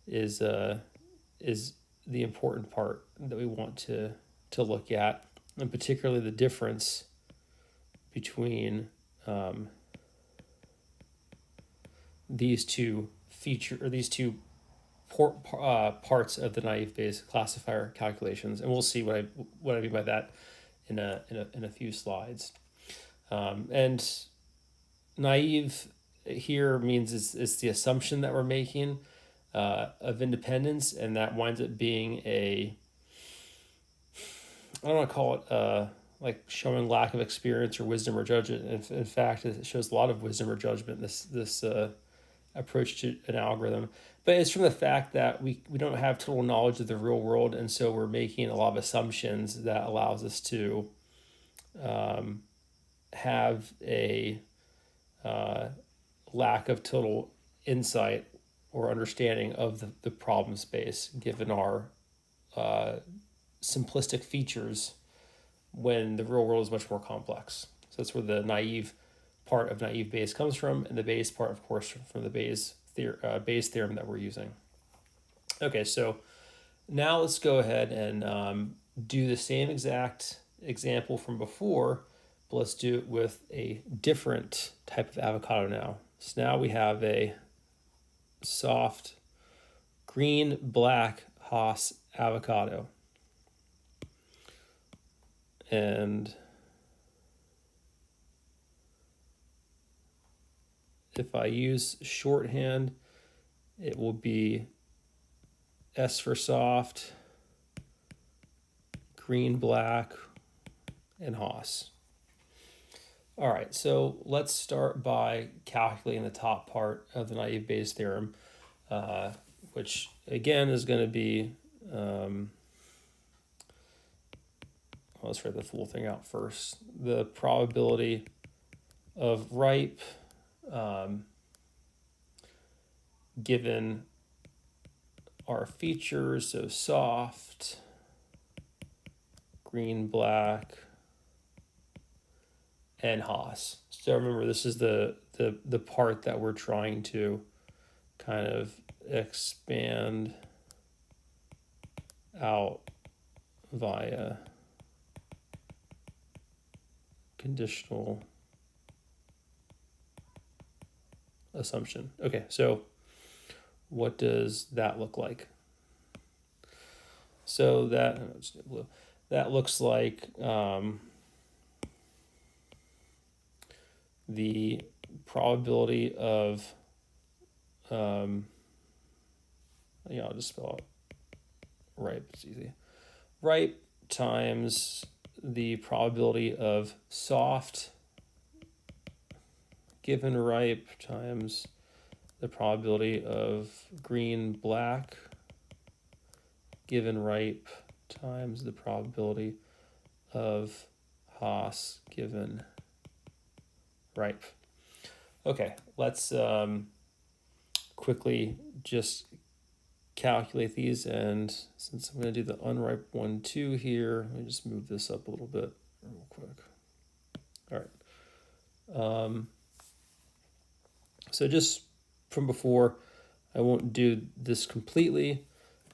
A: is the important part that we want to look at, and particularly the difference between these two parts of the Naïve Bayes classifier calculations, and we'll see what I mean by that in a few slides. And naive here means it's the assumption that we're making of independence, and that winds up being I don't want to call it like showing lack of experience or wisdom or judgment. In fact, it shows a lot of wisdom or judgment, this approach to an algorithm. But it's from the fact that we don't have total knowledge of the real world, and so we're making a lot of assumptions that allows us to have a lack of total insight or understanding of the problem space given our simplistic features when the real world is much more complex. So that's where the naive part of Naïve Bayes comes from, and the Bayes part, of course, from the Bayes theorem that we're using. Okay, so now let's go ahead and do the same exact example from before, but let's do it with a different type of avocado now. So now we have a soft green black Haas avocado. And if I use shorthand, it will be S for soft, green, black, and Haas. All right, so let's start by calculating the top part of the Naïve Bayes theorem, which again is going to be, let's write the full thing out first. The probability of ripe given our features, so soft, green, black, and Haas. So remember, this is the part that we're trying to kind of expand out via conditional assumption. Okay, so what does that look like? So that looks like the probability of I'll just spell it ripe, it's easy. Ripe times the probability of soft given ripe times the probability of green black given ripe times the probability of Haas given ripe. Okay, let's quickly just calculate these, and since I'm going to do the unripe one too here, let me just move this up a little bit real quick. All right. So just from before, I won't do this completely,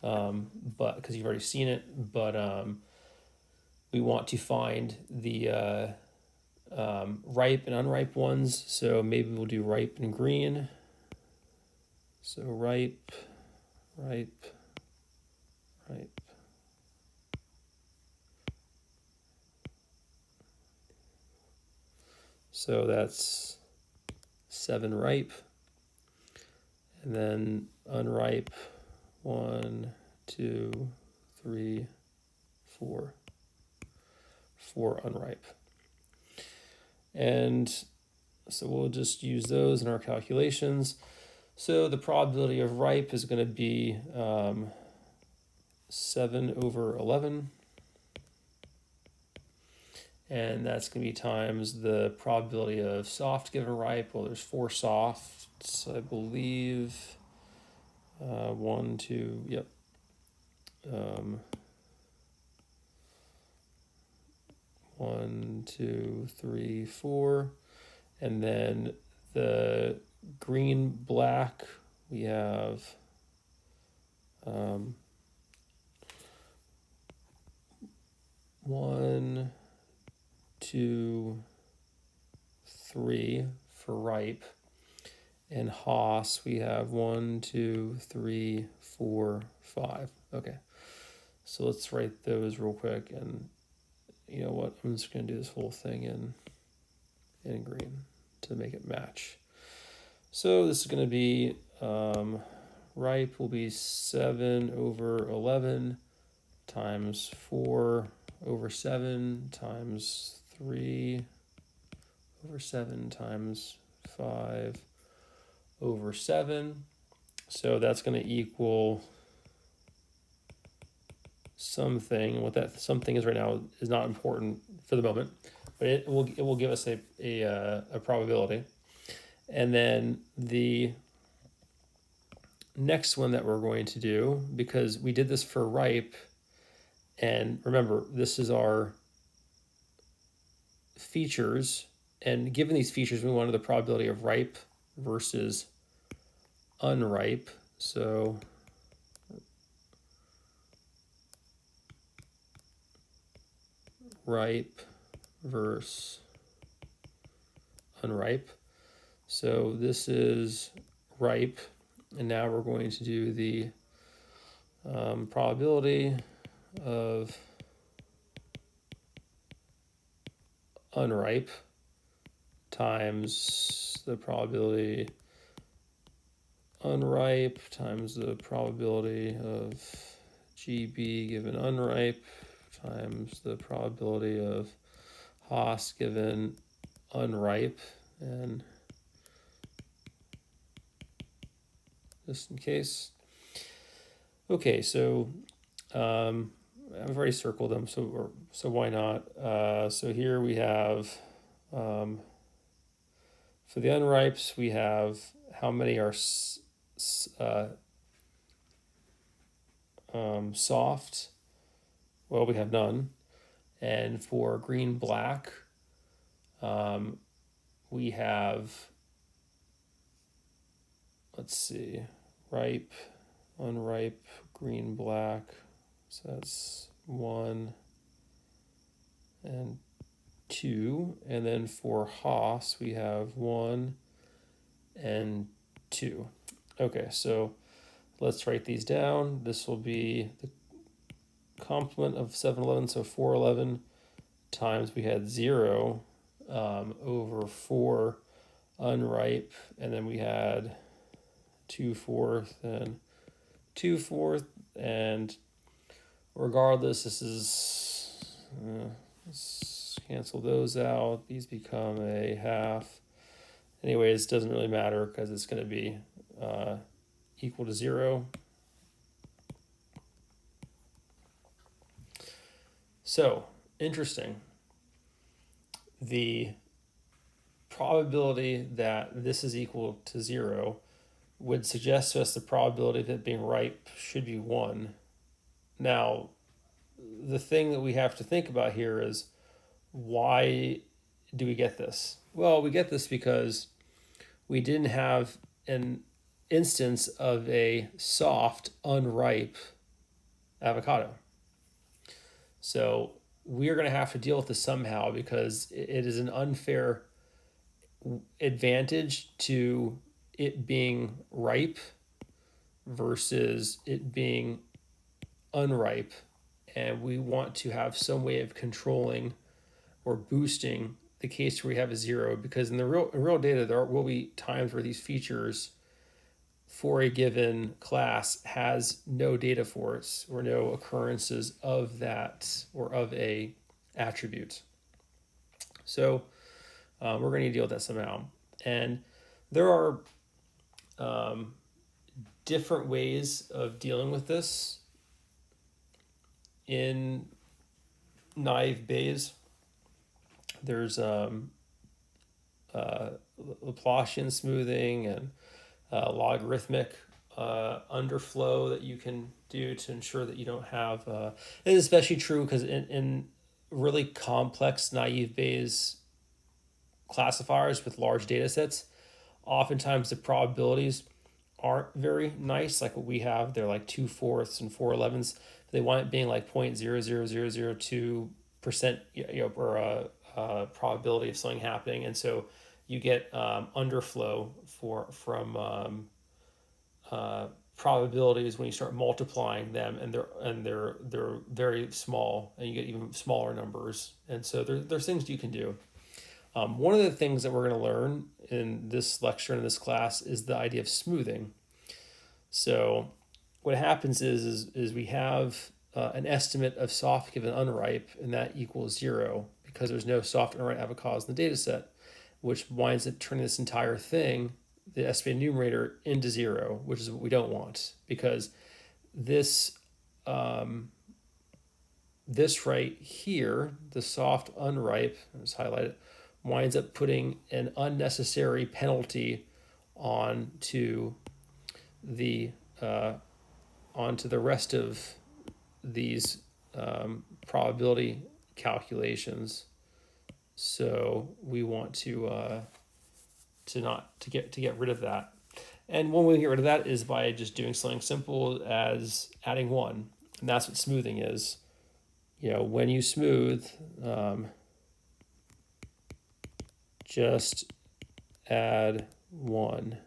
A: but because you've already seen it, but we want to find the ripe and unripe ones. So maybe we'll do ripe and green. So ripe, ripe, ripe. So that's 7 ripe. And then unripe, 1, 2, 3, 4. 4 unripe. And so we'll just use those in our calculations. So the probability of ripe is going to be 7 over 11. And that's going to be times the probability of soft given ripe. Well, there's 4 softs, I believe. 1, 2, yep. 1, 2, 3, 4. And then the green, black, we have 1, 2, 3 for ripe. And Haas, we have 1, 2, 3, 4, 5. Okay, so let's write those real quick. And you know what? I'm just going to do this whole thing in green to make it match. So this is going to be ripe will be 7 over 11 times 4 over 7 times 3 over 7 times 5 over 7. So that's going to equal something. What that something is right now is not important for the moment, but it will give us a probability. And then the next one that we're going to do, because we did this for ripe, and remember, this is our features, and given these features, we wanted the probability of ripe versus unripe. So ripe versus unripe. So this is ripe, and now we're going to do the probability of unripe times the probability unripe times the probability of GB given unripe times the probability of Haas given unripe, and just in case. Okay, so I've already circled them, so why not? So here we have, for the unripes, we have how many are soft? Well, we have none. And for green, black, we have, let's see, ripe, unripe, green, black. So that's 1 and 2. And then for Haas, we have 1 and 2. Okay, so let's write these down. This will be the complement of 711, so 411 times we had 0 over 4 unripe, and then we had 2/4 and 2/4, and regardless, this is let's cancel those out. These become a half. Anyways, it doesn't really matter because it's going to be equal to 0. So, interesting. The probability that this is equal to 0 would suggest to us the probability of it being ripe should be 1. Now, the thing that we have to think about here is, why do we get this? Well, we get this because we didn't have an instance of a soft, unripe avocado. So we're going to have to deal with this somehow, because it is an unfair advantage to it being ripe versus it being unripe. And we want to have some way of controlling or boosting the case where we have a 0, because in real data, there will be times where these features for a given class has no data for it, or no occurrences of that or of a attribute. So we're going to deal with that somehow. And there are different ways of dealing with this in Naïve Bayes. There's Laplacian smoothing and logarithmic underflow that you can do to ensure that you don't have. It is especially true because in really complex Naïve Bayes classifiers with large data sets, oftentimes the probabilities aren't very nice. Like what we have, they're like 2/4 and 4/11. They wind up being like 0.00002%, or probability of something happening, and so you get underflow from probabilities when you start multiplying them, and they're very small, and you get even smaller numbers. And so there's things you can do. One of the things that we're going to learn in this lecture, in this class, is the idea of smoothing. So what happens is we have an estimate of soft given unripe, and that equals 0 because there's no soft unripe avocados in the data set, which winds up turning this entire thing, the estimated numerator, into 0, which is what we don't want, because this this right here, the soft unripe, let's highlight it, winds up putting an unnecessary penalty onto the rest of these probability calculations. So we want to get rid of that. And one way to get rid of that is by just doing something simple as adding 1, and that's what smoothing is. When you smooth, just add 1.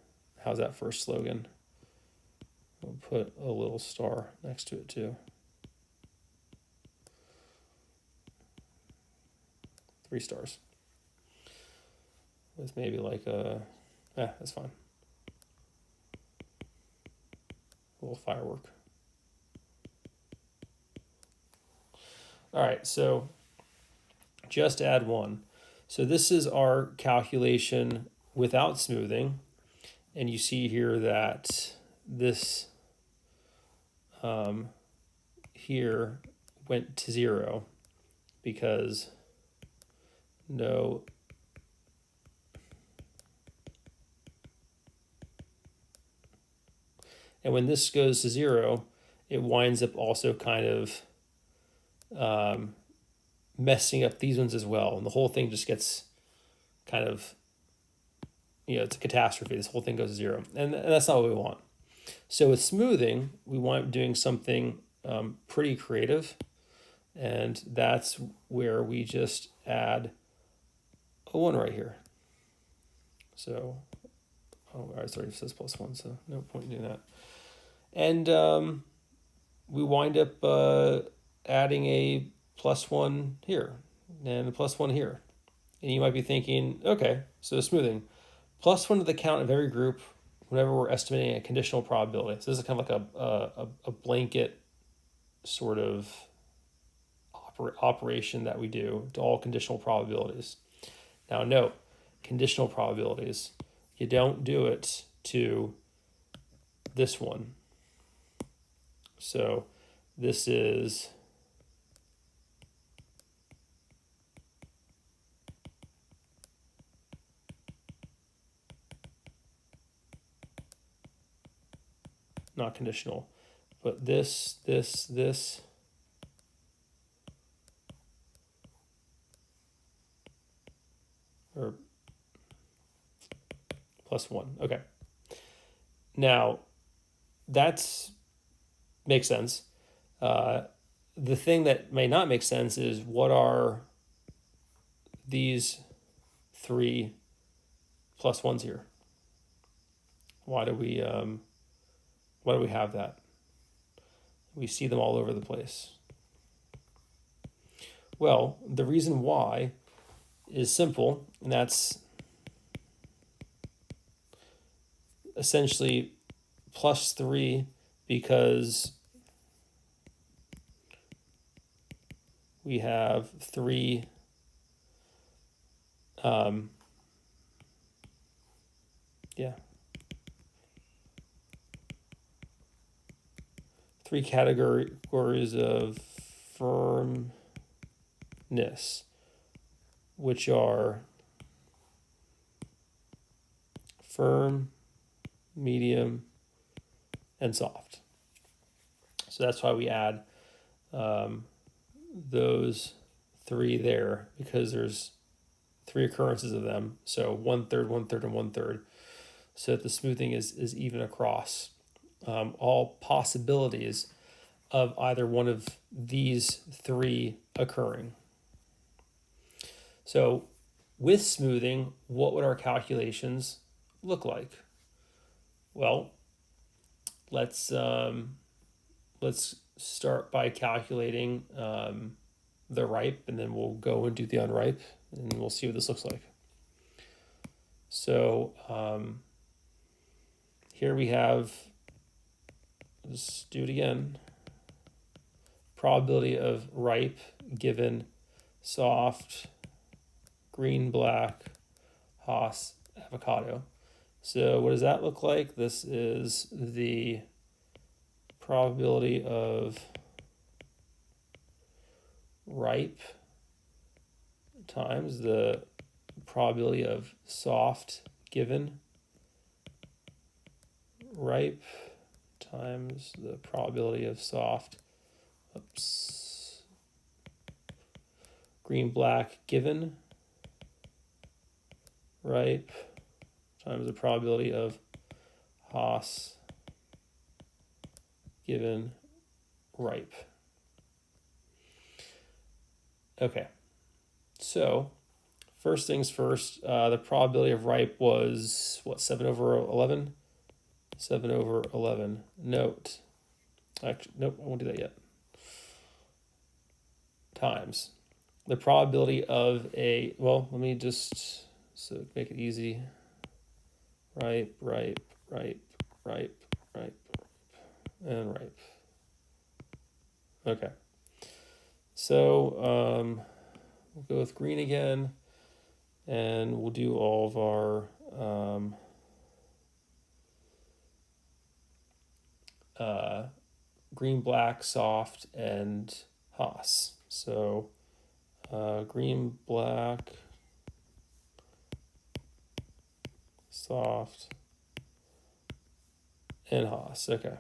A: How's that for a slogan? We'll put a little star next to it too. 3 stars. With maybe like that's fine. A little firework. All right, so just add 1. So this is our calculation without smoothing. And you see here that this here went to 0 because no and when this goes to 0, it winds up also kind of messing up these ones as well, and the whole thing just gets kind of, it's a catastrophe. This whole thing goes to 0, and that's not what we want. So with smoothing, we want doing something pretty creative, and that's where we just add a 1 right here. So, all right, sorry, it says +1, so no point in doing that. And we wind up adding a +1 here and a +1 here. And you might be thinking, okay, so smoothing, +1 to the count of every group whenever we're estimating a conditional probability. So this is kind of like a blanket sort of operation that we do to all conditional probabilities. Now note, conditional probabilities, you don't do it to this one. So this is not conditional, but this, or +1. Okay. Now, that's makes sense. The thing that may not make sense is what are these 3 +1s here? Why do we have that? We see them all over the place. Well, the reason why is simple, and that's essentially +3 because we have 3 3 categories of firmness, which are firm, medium, and soft. So that's why we add those 3 there, because there's 3 occurrences of them. So 1/3, 1/3, and 1/3, so that the smoothing is even across all possibilities of either one of these 3 occurring. So with smoothing, what would our calculations look like? Well, let's start by calculating the ripe, and then we'll go and do the unripe, and we'll see what this looks like. So here we have, let's do it again, probability of ripe given soft, green, black, Haas, avocado. So what does that look like? This is the probability of ripe times the probability of soft given ripe times the probability of soft, green, black given ripe times the probability of Haas given ripe. Okay, so first things first, the probability of ripe was what, 7/11? 7/11. Note, actually, nope, I won't do that yet. Times the probability of a, well, let me just, so make it easy. Ripe, ripe, ripe, ripe, ripe, and ripe. Okay. So we'll go with green again, and we'll do all of our green, black, soft, and Haas. So green, black, soft, and Haas. Okay.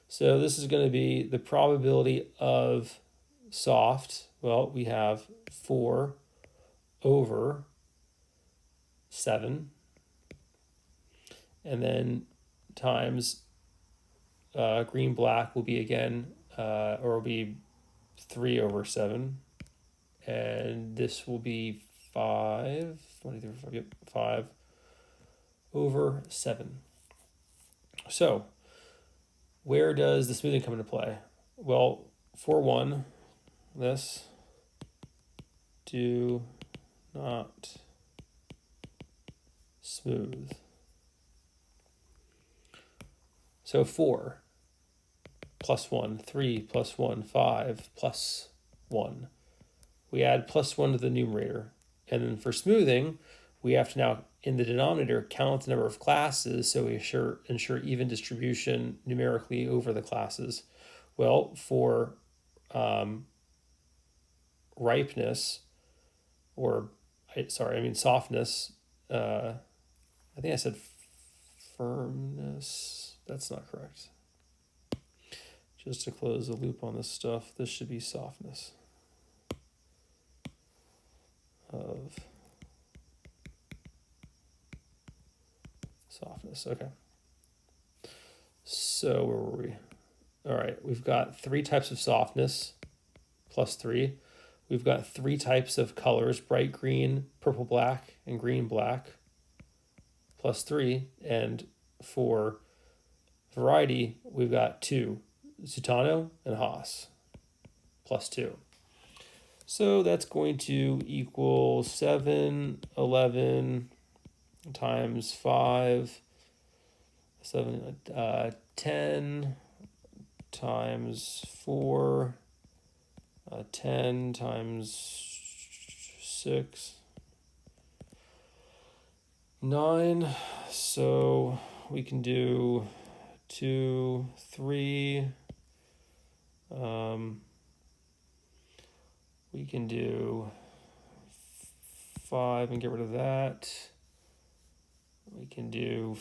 A: So this is going to be the probability of soft. Well, we have 4/7, and then times green, black will be again, or will be 3/7, and this will be 5/7. So where does the smoothing come into play? Well, for one, this do not smooth. So 4 +1, 3 +1, 5 +1. We add +1 to the numerator. And then for smoothing, we have to now, in the denominator, count the number of classes, so we ensure even distribution numerically over the classes. Well, for ripeness, or softness, I think I said firmness. That's not correct. Just to close the loop on this stuff, this should be softness of softness. Okay. So where were we? All right, we've got 3 types of softness plus 3. We've got 3 types of colors, bright green, purple black, and green black plus 3. And for variety, we've got 2, Zutano and Haas plus 2. So that's going to equal 7, 11 times 5, 7, 10 times 4, 10 times 6, 9. So we can do 2, 3. We can do 5 and get rid of that. We can do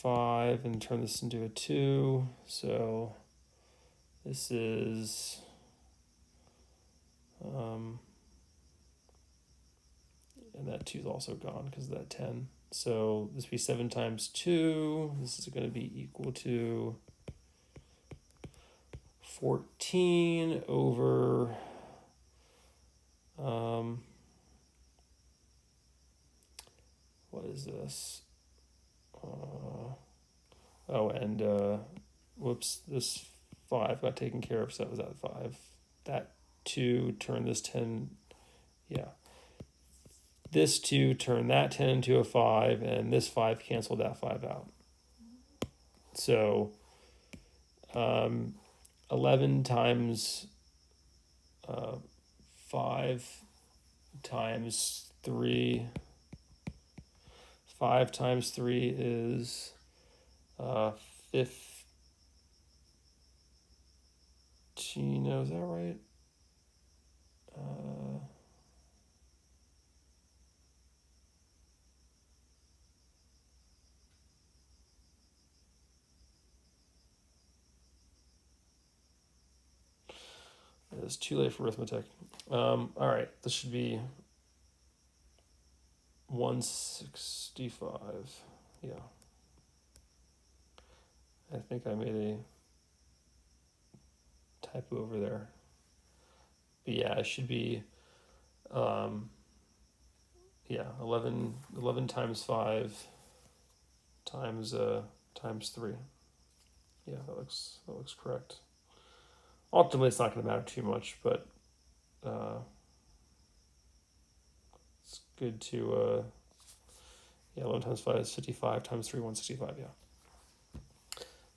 A: 5 and turn this into a 2. So this is and that 2 is also gone because of that 10. So this would be 7 times 2. This is going to be equal to 14 over what is this? Whoops, this 5 got taken care of, so that was that 5. That 2 turned this 10, yeah. This 2 turned that 10 into a 5, and this 5 canceled that 5 out. So 11 times 5 times 3. 5 times 3 is 15. No, is that right? It's too late for arithmetic. All right, this should be 165. Yeah. I think I made a typo over there. But yeah, it should be 11 times 5 times 3. Yeah, that looks correct. Ultimately, it's not going to matter too much, but it's good to 11 times 5 is 55 times 3, 165. Yeah.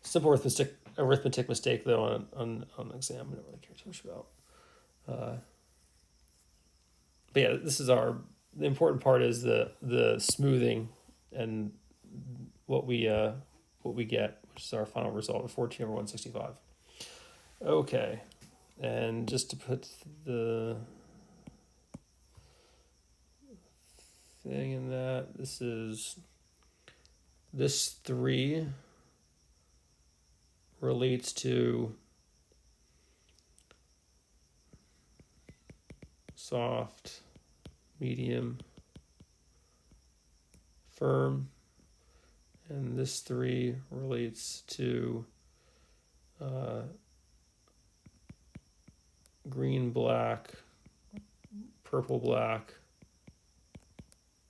A: Simple arithmetic mistake though on the exam. I don't really care too much about. But yeah, this is the important part is the smoothing and what we get, which is our final result of 14 over 165. Okay, and just to put the thing in that, this 3 relates to soft, medium, firm, and this 3 relates to green, black, purple, black,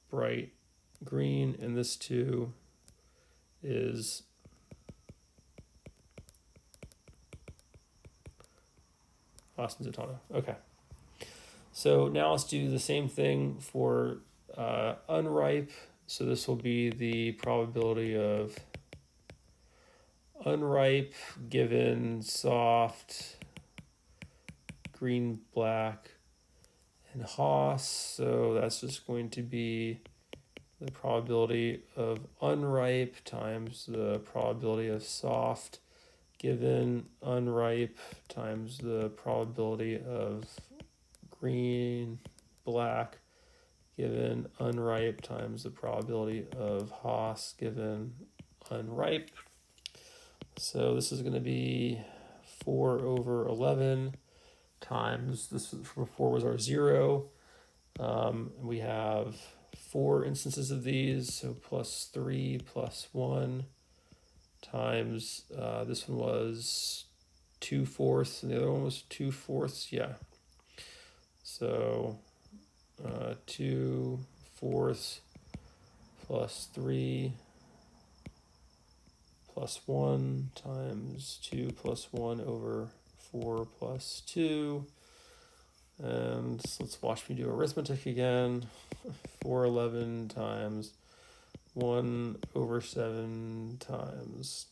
A: bright green, and this 2 is Austin Zutano. Okay. So now let's do the same thing for unripe. So this will be the probability of unripe given soft, green, black, and Haas. So that's just going to be the probability of unripe times the probability of soft given unripe times the probability of green, black given unripe times the probability of Haas given unripe. So this is going to be 4 over 11 times, this from 4 was our 0. And we have 4 instances of these, so plus 3 plus 1 times, this one was 2/4 and the other one was 2/4, yeah. So 2/4 plus 3 plus 1 times 2 plus 1 over 4 plus 2. And let's watch me do arithmetic again. 411 times 1 over 7 times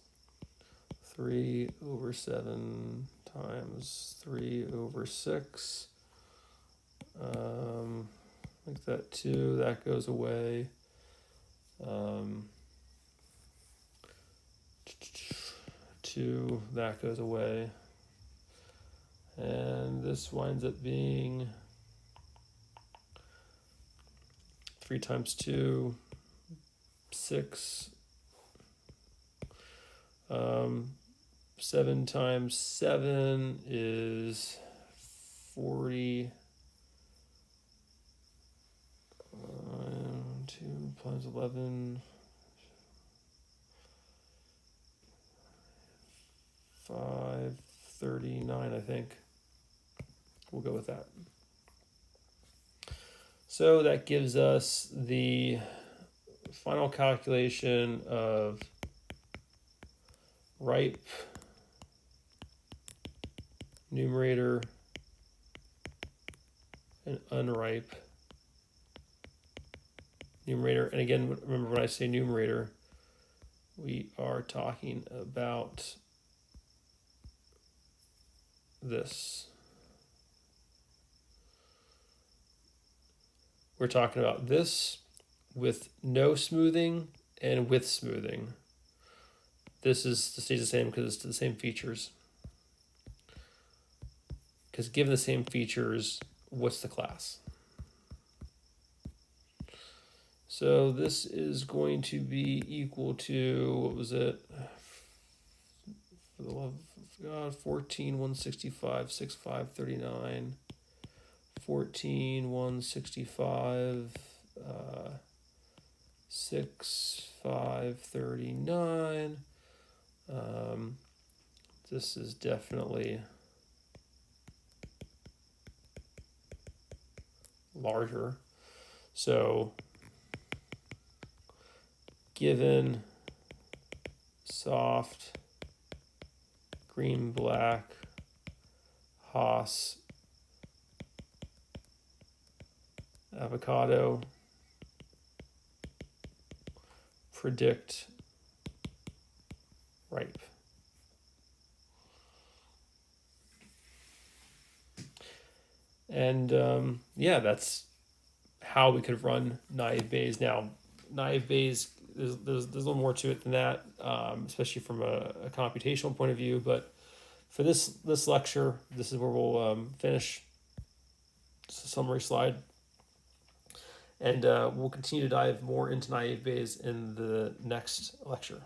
A: 3 over 7 times 3 over 6. Like that 2, that goes away. 2, that goes away. And this winds up being 3 times 2, 6. 7 times 7 is 40. 2 times 11. 539, I think. We'll go with that. So that gives us the final calculation of ripe numerator and unripe numerator. And again, remember when I say numerator, we are talking about this. We're talking about this with no smoothing and with smoothing. This stays the same because it's the same features. Because given the same features, what's the class? So this is going to be equal to, what was it? For the love of God, 14, 165, 6, 5, 39. 14, 165, 6, 5, 39. This is definitely larger. So given soft, green, black, Haas, avocado, predict ripe. And yeah, that's how we could run Naïve Bayes. Now, Naïve Bayes, there's a little more to it than that, especially from a computational point of view. But for this lecture, this is where we'll finish. It's a summary slide. And we'll continue to dive more into Naïve Bayes in the next lecture.